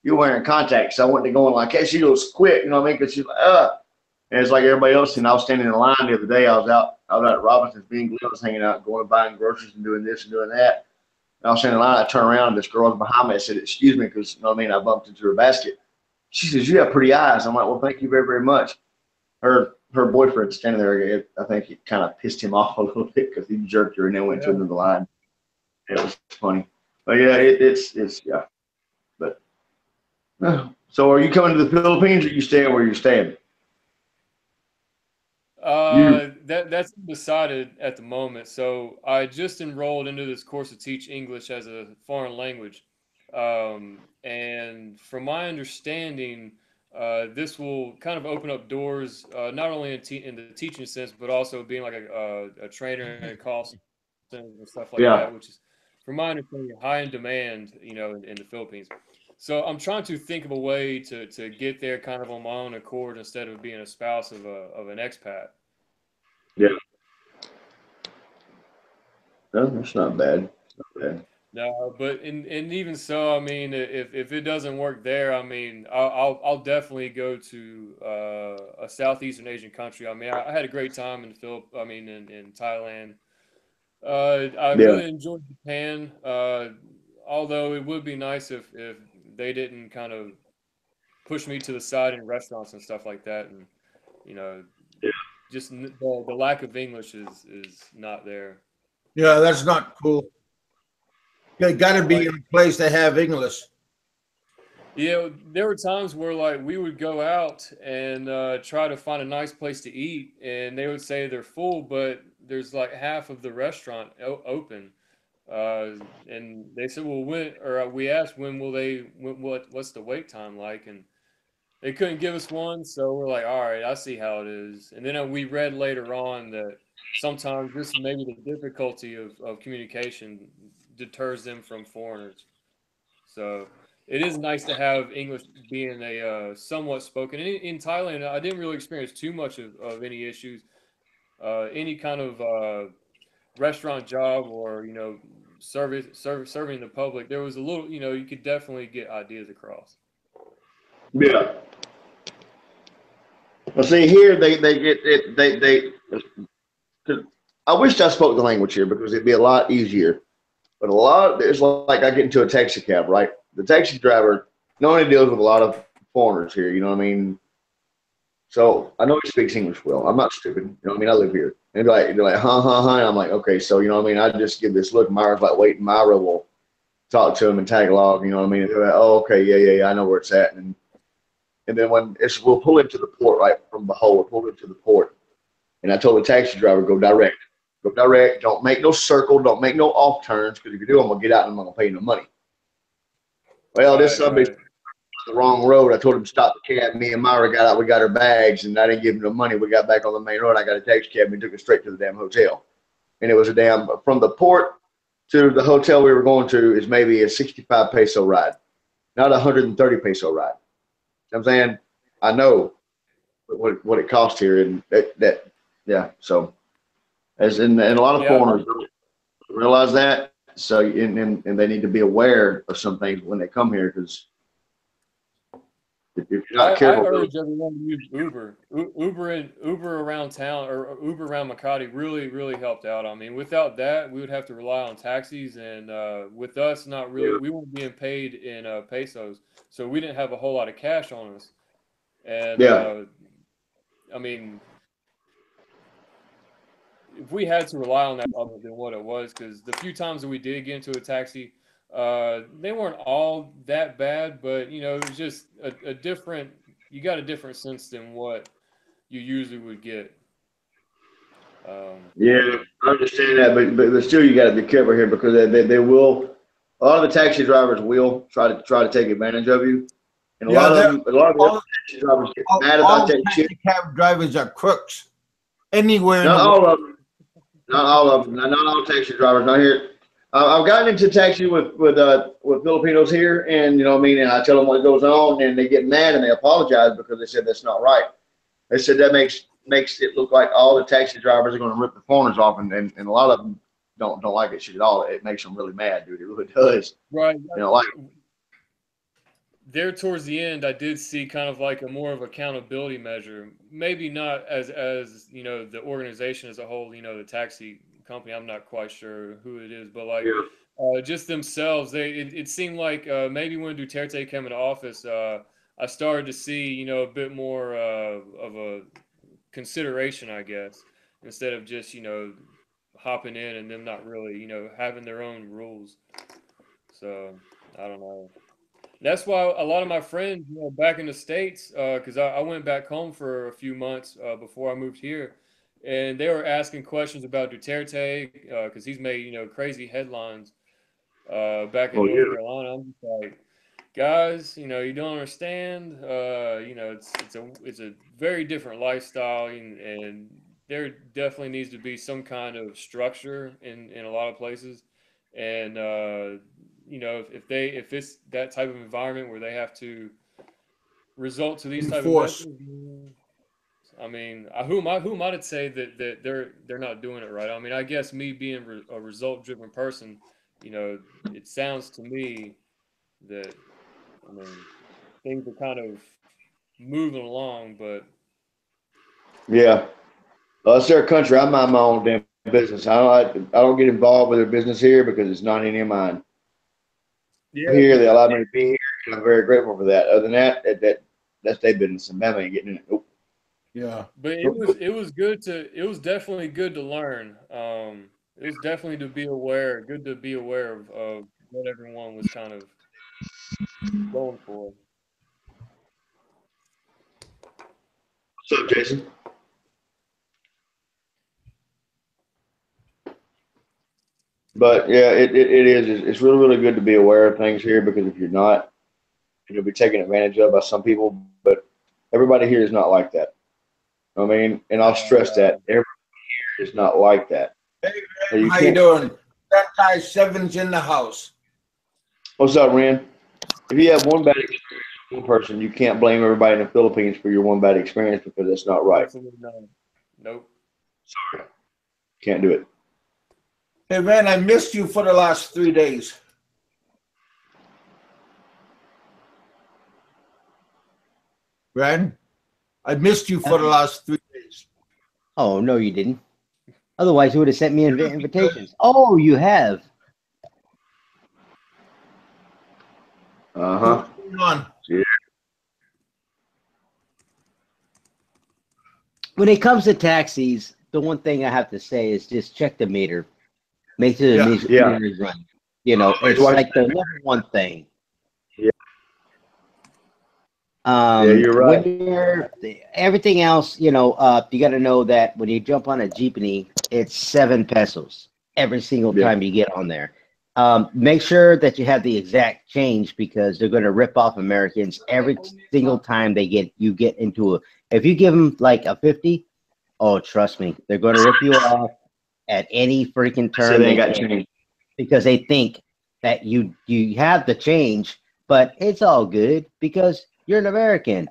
"You're wearing contacts." So I went to going like that. She goes, "Quick," you know what I mean? Because she's like, And it's like everybody else. And I was standing in line the other day. I was out at Robinson's being I was hanging out, going and buying groceries and doing this and doing that. And I was standing in line. I turned around, and this girl was behind me. I said, "Excuse me," because you know what I mean. I bumped into her basket. She says, "You have pretty eyes." I'm like, "Well, thank you very, very much." Her boyfriend standing there. I think it kind of pissed him off a little bit because he jerked her and then went to another line. It was funny, but yeah, it's yeah. But so, are you coming to the Philippines, or you staying where you're staying?
That's decided at the moment. So I just enrolled into this course to teach English as a foreign language, and from my understanding, this will kind of open up doors, not only in the teaching sense, but also being like a trainer and a call center and stuff like
Yeah,
that, which is, from my understanding, high in demand, in the Philippines. So I'm trying to think of a way to get there kind of on my own accord instead of being a spouse of an expat.
yeah. No, that's not bad. It's not bad.
No, but and even so, I mean, if it doesn't work there, I mean, I'll definitely go to a Southeastern Asian country. I mean, I had a great time in in Thailand. I
Yeah,
really enjoyed Japan. Although it would be nice if they didn't kind of push me to the side in restaurants and stuff like that, and you know,
yeah,
just the lack of English is not there.
Yeah, that's not cool. You got to be in a place that have English.
Yeah, there were times where like we would go out and try to find a nice place to eat, and they would say they're full, but there's like half of the restaurant open. And they said, "Well, when?" Or we asked, "When will they? What's the wait time like?" And they couldn't give us one, so we're like, "All right, I see how it is." And then we read later on that sometimes this maybe the difficulty of communication deters them from foreigners. So it is nice to have English being a somewhat spoken. In Thailand, I didn't really experience too much of any issues. Any kind of restaurant job or serving the public, there was a little, you could definitely get ideas across.
yeah. Well, see here they get it they. 'Cause I wish I spoke the language here because it'd be a lot easier. But it's like I get into a taxi cab, right? The taxi driver not only deals with a lot of foreigners here, you know what I mean? So I know he speaks English well. I'm not stupid. You know what I mean? I live here. And they're like, huh, huh, huh. And I'm like, okay, so you know what I mean? I just give this look. Myra's like, wait, Myra will talk to them and tag along. You know what I mean? And they're like, oh, okay, yeah, I know where it's at. And then we'll pull into the port right from the hole. We'll pull into the port. And I told the taxi driver, go direct. Go direct. Don't make no circle. Don't make no off turns, because if you do, I'm gonna get out and I'm not gonna pay you no money. Well, this somebody's the wrong road. I told him to stop the cab. Me and Myra got out. We got our bags, and I didn't give him the money. We got back on the main road. I got a taxi cab, and we took it straight to the damn hotel. And it was from the port to the hotel we were going to is maybe a 65 peso ride, not a 130 peso ride. You know what I'm saying? I know what it costs here, and yeah. So and a lot of foreigners don't realize that. So and they need to be aware of some things when they come here, because if you're not careful,
I urge everyone to use Uber. Uber around town, or Uber around Makati really helped out. I mean, without that, we would have to rely on taxis, and with us, not really. We weren't being paid in pesos, so we didn't have a whole lot of cash on us. And I mean, if we had to rely on that other than what it was, because the few times that we did get into a taxi, they weren't all that bad, but you know, it was just a different. You got a different sense than what you usually would get.
Yeah, I understand that, but still, you got to be careful here, because they will. A lot of the taxi drivers will try to take advantage of you, and a lot of the taxi drivers get mad about that shit.
Taxi cab drivers are crooks. Anywhere.
Not all of them. Not all of them. Not all taxi drivers. Not here. I've gotten into taxi with Filipinos here, and you know what I mean. And I tell them what goes on, and they get mad and they apologize because they said that's not right. They said that makes it look like all the taxi drivers are going to rip the foreigners off, and a lot of them don't like it shit at all. It makes them really mad, dude. It really does.
Right.
You know, like
there towards the end, I did see kind of like a more of accountability measure. Maybe not as you know, the organization as a whole. You know, the taxi company. I'm not quite sure who it is, but like just themselves, it seemed like maybe when Duterte came into office, I started to see, you know, a bit more of a consideration, I guess, instead of just, you know, hopping in and them not really, you know, having their own rules. So I don't know. That's why a lot of my friends, you know, back in the States, because I went back home for a few months before I moved here, and they were asking questions about Duterte because he's made, you know, crazy headlines back in North Carolina. I'm just like, guys, you know, you don't understand. You know, it's a very different lifestyle, and there definitely needs to be some kind of structure in a lot of places, and you know, if it's that type of environment where they have to resort to these type of methods, I mean, who am I to say that they're not doing it right? I mean, I guess me being a result driven person, you know, it sounds to me that, I mean, things are kind of moving along, but
yeah, it's their country. I mind my own damn business. I don't get involved with their business here because it's not any of mine.
yeah,
Here, they allowed me to be here, and I'm very grateful for that. Other than that, that's their business, and Bama ain't getting in it. Nope.
Yeah,
but it was definitely good to learn. It was definitely good to be aware of what everyone was kind of going for.
What's up, Jason? But yeah, it is. It's really good to be aware of things here, because if you're not, you'll be taken advantage of by some people. But everybody here is not like that. I mean, and I'll stress that everybody here is not like that.
Hey, Ren, how you doing? That guy Seven's in the house.
What's up, Ren? If you have one bad experience with one person, you can't blame everybody in the Philippines for your one bad experience, because that's not right.
Absolutely not. Nope.
Sorry, can't do it.
Hey, man, I missed you for the last 3 days. Ren, I missed you for the last 3 days.
Oh, no, you didn't. Otherwise, you would have sent me invitations. Oh, you have.
Uh-huh.
What's going on?
Yeah.
When it comes to taxis, the one thing I have to say is just check the meter. Make sure the meter is running. You know,
Oh,
it's like the number one thing.
Yeah. Yeah, you're right.
When you're everything else, you know, you got to know that when you jump on a jeepney, it's 7 pesos every single
Yeah.
time you get on there. Make sure that you have the exact change because they're going to rip off Americans every single time you get into a. If you give them like a 50, oh, trust me, they're going to rip you off at any freaking
So
turn
they
they
got
can
changed.
because they think that you have the change, but it's all good because you're an American.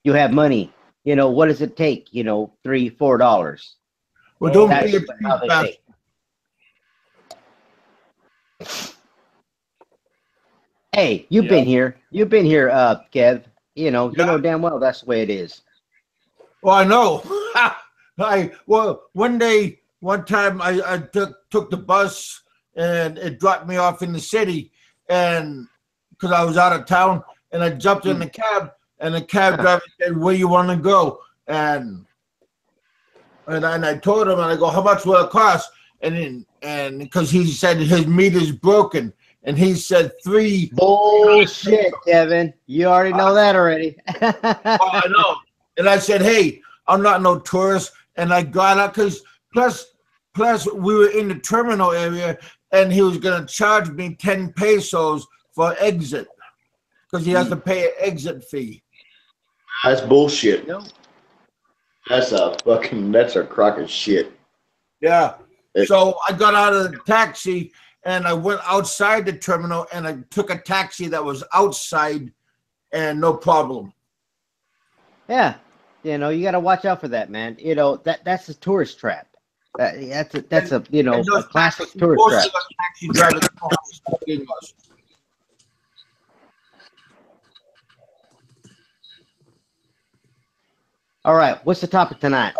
You have money. You know, what does it take? You know, $3-4.
Well, don't
That's
be a
how they
cheap
think. Hey, you've been here. You've been here, Kev. You know damn well that's the way it is.
Well, I know. One time I took the bus and it dropped me off in the city, and because I was out of town, and I jumped in the cab, and the cab driver said, "Where you want to go?" And I told him, and I go, "How much will it cost?" And because he said his meter's broken, and he said 3.
Bullshit, Kevin. You already know that already.
Well, I know. And I said, "Hey, I'm not no tourist." And I got out because plus we were in the terminal area, and he was gonna charge me 10 pesos for exit because he has to pay an exit fee.
That's bullshit.
No.
That's a crock of shit.
Yeah. So I got out of the taxi and I went outside the terminal and I took a taxi that was outside, and no problem.
Yeah, you know, you got to watch out for that, man. You know that's a tourist trap. That's a you know
And those
a classic
taxi-
tourist
most
trap.
of the taxi drivers don't speak English.
All right, what's the topic tonight?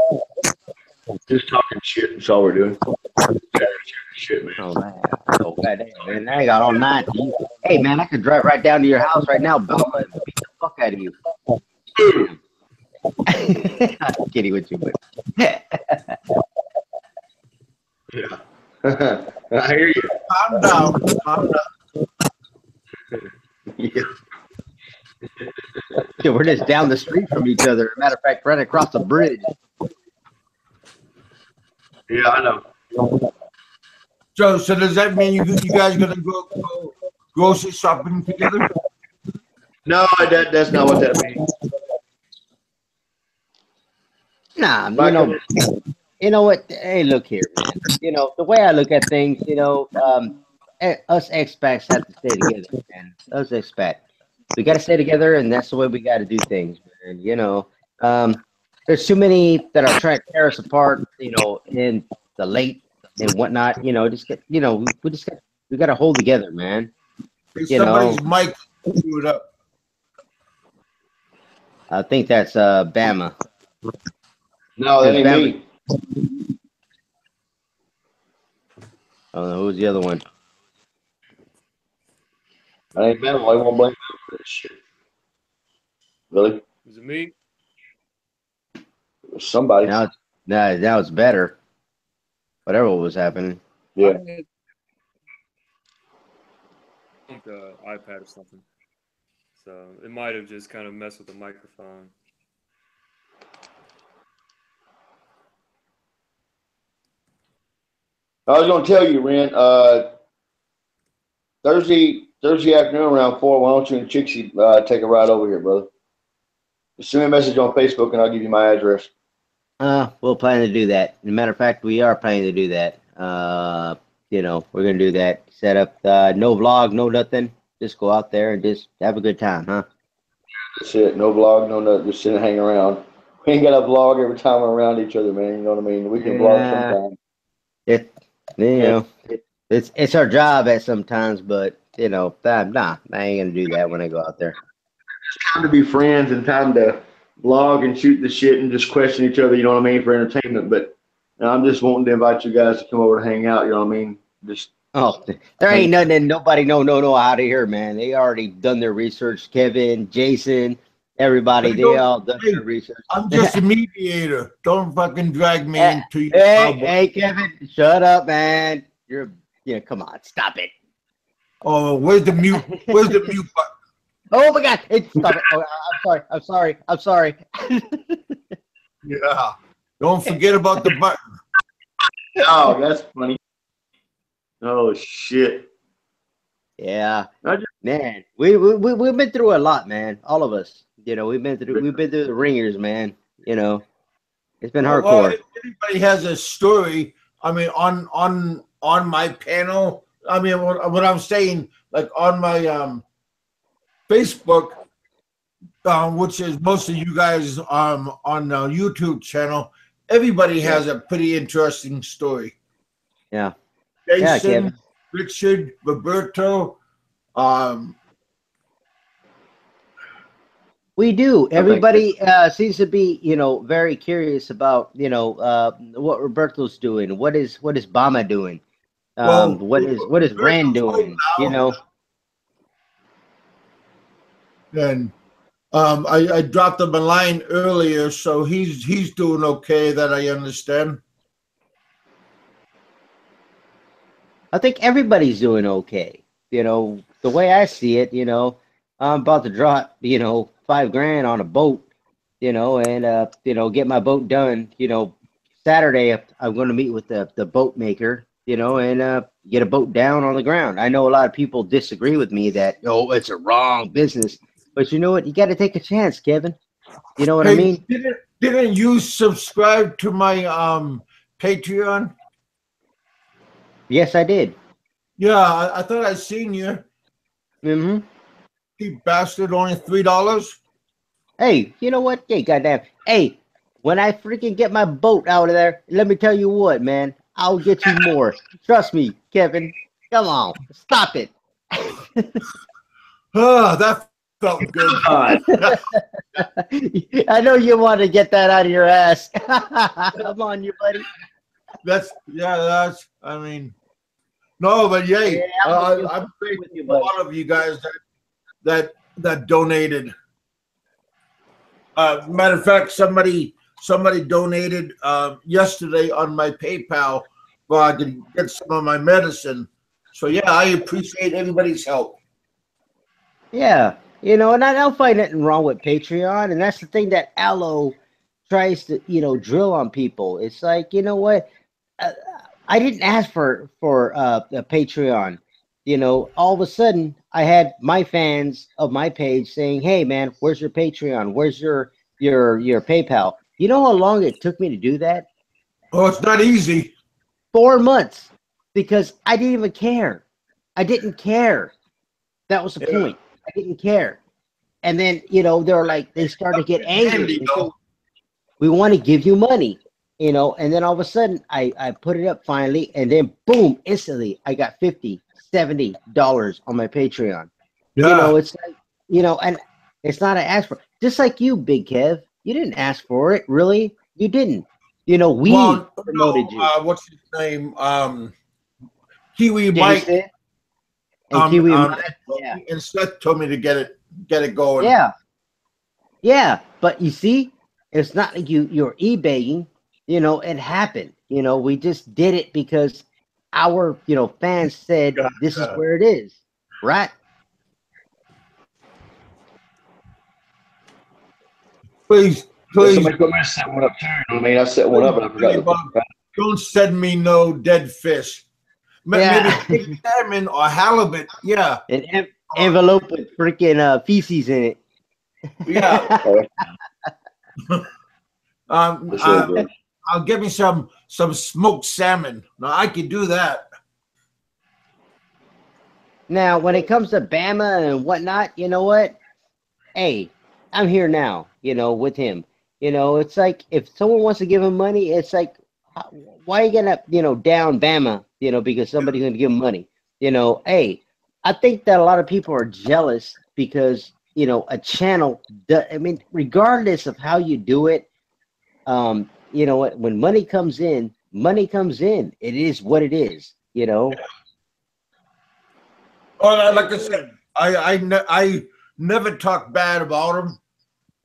Just talking shit. That's all we're doing. Shit, man.
Oh man, oh goddamn, man, I got all night. Hey man, I could drive right down to your house right now, Belma, and beat the fuck out of you. I'm kidding with you, but
Yeah. I hear you.
Calm down. Calm down.
Yeah.
yeah, we're just down the street from each other. Matter of fact, right across the bridge.
Yeah, I know.
So does that mean you guys gonna go grocery shopping together?
No, that's not what that means.
Nah, you know what? Hey, look here, man. You know the way I look at things. You know, us expats have to stay together, man. Us expats, we got to stay together, and that's the way we got to do things, man. You know, there's too many that are trying to tear us apart. You know, in the late and whatnot. You know, just get. You know, we got to hold together, man. You
Somebody's
know,
mic screwed up.
I think that's Bama.
No, that ain't me.
Oh, who's the other one?
I ain't been. I won't blame you for this shit. Really?
Is it me?
Somebody.
Now it's better. Whatever was happening.
Yeah.
I think the iPad or something. So it might have just kind of messed with the microphone.
I was gonna tell you, Ren. Thursday afternoon around 4. Why don't you and Chixie take a ride over here, brother? Just send me a message on Facebook and I'll give you my address.
We'll plan to do that. As a matter of fact, we are planning to do that. You know, we're gonna do that. Set up no vlog, no nothing. Just go out there and just have a good time, huh?
That's it. No vlog, no nothing. Just sit and hang around. We ain't got to vlog every time we're around each other, man. You know what I mean? We can vlog sometime.
It's our job at sometimes, but you know, nah, I ain't gonna do that when I go out there.
It's time to be friends and time to vlog and shoot the shit and just question each other, you know what I mean, for entertainment. But I'm just wanting to invite you guys to come over and hang out, you know what I mean? Just
there ain't nothing that nobody know out of here, man. They already done their research. Kevin, Jason, everybody, they all done their research.
I'm just a mediator. Don't fucking drag me into your
Hey, Kevin, shut up, man. Come on, stop it.
Oh, where's the mute? Where's the mute button?
Oh my God! Stop it! Oh, I'm sorry. I'm sorry.
Yeah. Don't forget about the button.
Oh, that's funny. Oh shit.
Yeah, man. We've been through a lot, man. All of us. You know, we've been through the ringers, man. You know, it's been
Well,
hardcore.
if anybody has a story, I mean, on my panel, I mean, what I'm saying, like on my Facebook, which is most of you guys on the YouTube channel, everybody has a pretty interesting story.
Yeah.
Jason,
Yeah, Kevin.
Richard, Roberto,
We do. Everybody seems to be, you know, very curious about, you know, what Roberto's doing. What is Bama doing?
well,
What is Rand doing? You know.
and I dropped him a line earlier, so he's doing okay. That I understand.
I think everybody's doing okay. You know, the way I see it, you know, I'm about to drop, you know, $5,000 on a boat, you know, and you know, get my boat done. You know, Saturday I'm going to meet with the boat maker, you know, and get a boat down on the ground. I know a lot of people disagree with me that, oh, it's a wrong business, but you know what? You got to take a chance, Kevin. You know what I mean?
Didn't you subscribe to my Patreon?
Yes, I did.
Yeah, I thought I seen you.
Mm-hmm.
You bastard, only $3.
Hey, you know what? Hey, goddamn. Hey, when I freaking get my boat out of there, let me tell you what, man. I'll get you more. Trust me, Kevin. Come on. Stop it.
Oh, that felt good.
God.
I know you want to get that out of your ass. Come on, you buddy.
That's I mean, no, but yay. I'm
with
thankful
you,
for
buddy.
all of you guys that donated. Matter of fact, somebody donated yesterday on my PayPal so I could get some of my medicine. So yeah, I appreciate everybody's help.
Yeah, you know, and I don't find nothing wrong with Patreon, and that's the thing that Allo tries to, you know, drill on people. It's like, you know what? Uh, I didn't ask for a Patreon. You know, all of a sudden, I had my fans of my page saying, "Hey, man, where's your Patreon? Where's your PayPal?" You know how long it took me to do that?
Oh, it's not easy.
4 months, because I didn't even care. I didn't care. That was the point. I didn't care. And then, you know, they're like, they started to get angry. They say, we want to give you money, you know. And then all of a sudden, I put it up finally, and then boom, instantly, I got $50, $70 on my Patreon.
Yeah.
You know, it's like, you know, and it's not an ask for. Just like you, Big Kev, you didn't ask for it, really. You didn't. You know, we promoted you.
What's his name? Kiwi Mike.
Jason and Kiwi Mike. Yeah.
And Seth told me to get it going.
Yeah. Yeah, but you see, it's not like you're eBaying, you know, it happened. You know, we just did it because our, you know, fans said this is where it is, right?
Please.
Somebody told me to set one up too. You know what I mean? I set one up, but I forgot.
Don't send me no dead fish. Maybe big salmon or halibut. Yeah.
An envelope with freaking feces in it.
Yeah. I'll give me some smoked salmon. Now I could do that.
Now, when it comes to Bama and whatnot, you know what? Hey, I'm here now, you know, with him. You know, it's like if someone wants to give him money, it's like, why are you gonna, you know, down Bama, you know, because somebody's gonna give him money? You know, hey, I think that a lot of people are jealous because, you know, a channel, I mean, regardless of how you do it, you know what, when money comes in, it is what it is, you know.
Oh, like I said, I never talk bad about him,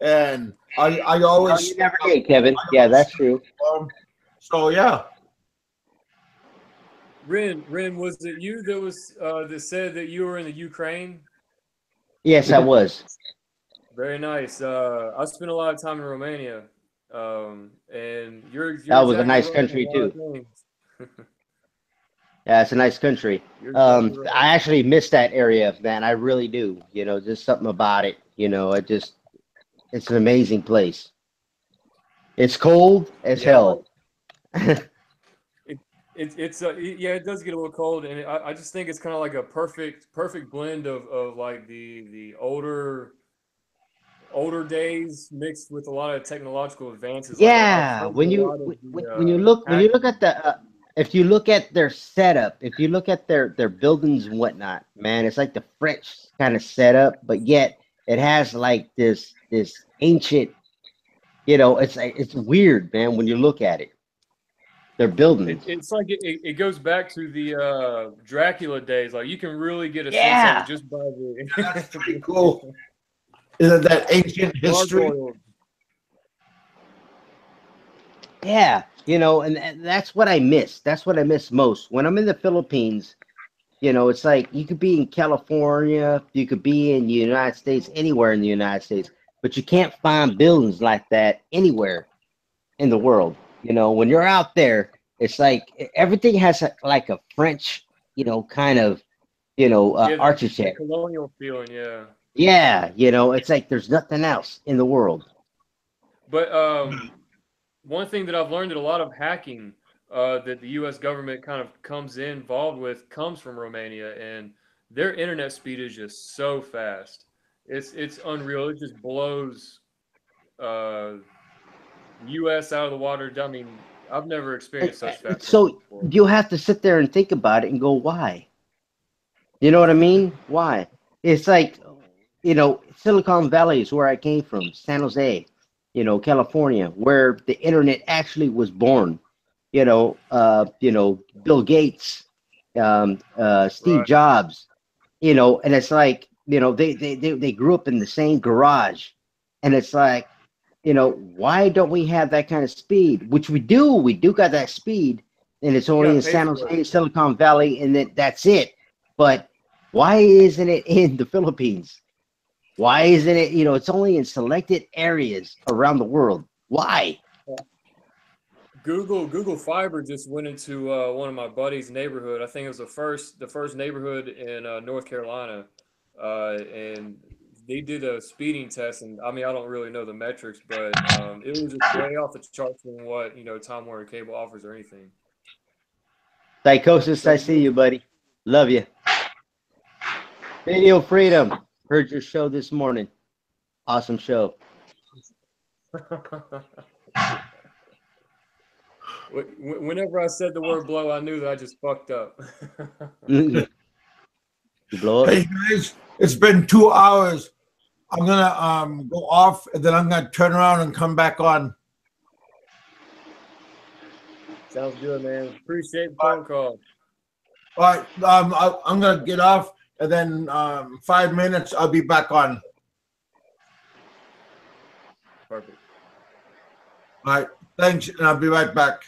and I always.
You never did, Kevin. Yeah, that's true.
So yeah.
Ren, was it you that was that said that you were in the Ukraine?
Yes, I was.
Very nice. I spent a lot of time in Romania, and you're
That was a
exactly
nice
right on a
country
lot of
too.
things.
Yeah, it's a nice country.
You're exactly right.
I actually miss that area, man. I really do. You know, just something about it. You know, it's an amazing place. It's cold as
Yeah,
hell.
yeah, it does get a little cold, and I just think it's kind of like a perfect blend of like the older days mixed with a lot of technological advances. Like I've
Yeah,
heard that a lot of
when you look
hacking.
at the if you look at their setup, if you look at their buildings and whatnot, man, it's like the French kind of setup, but yet it has like this ancient, you know, it's weird, man, when you look at it. Their buildings.
It's like it goes back to the Dracula days. Like you can really get a sense of it
Yeah.
just by
That's pretty
the
cool. Isn't that ancient history?
gargoyles.
Yeah, you know, and that's what I miss. That's what I miss most. When I'm in the Philippines, you know, it's like you could be in California, you could be in the United States, anywhere in the United States, but you can't find buildings like that anywhere in the world. You know, when you're out there, it's like everything has like a French, you know, kind of, you know,
Yeah, that
architect.
colonial feeling. Yeah,
Yeah, you know, it's like there's nothing else in the world.
but one thing that I've learned that a lot of hacking that the U.S. government kind of comes involved with comes from Romania, and their internet speed is just so fast. It's unreal. It just blows uh, U.S. out of the water. I mean, I've never experienced such fast internet
So
before.
you have to sit there and think about it and go, why? You know what I mean? Why? It's like, you know, Silicon Valley is where I came from, San Jose, you know, California, where the internet actually was born. You know, Bill Gates, Steve
Right.
Jobs, you know, and it's like, you know, they grew up in the same garage. And it's like, you know, why don't we have that kind of speed? Which we do. We do got that speed, and it's
You
only
got
in
to pay
San
for it.
Jose, Silicon Valley, and that's it. But why isn't it in the Philippines? Why isn't it, you know, it's only in selected areas around the world. Why?
Google Fiber just went into one of my buddies' neighborhood. I think it was the first neighborhood in North Carolina, and they did a speeding test. And I mean, I don't really know the metrics, but it was just way off the charts than what Time Warner Cable offers or anything.
Psychosis,
So
I see you, buddy. Love you. Radio Freedom. Heard your show this morning. Awesome show.
Whenever I said the word blow, I knew that I just fucked up.
You blow up.
Hey guys, it's been 2 hours. I'm gonna go off and then I'm gonna turn around and come back on.
Sounds good, man. Appreciate the phone call.
All right, I'm gonna get off and then 5 minutes I'll be back on.
Perfect.
All right, thanks, and I'll be right back.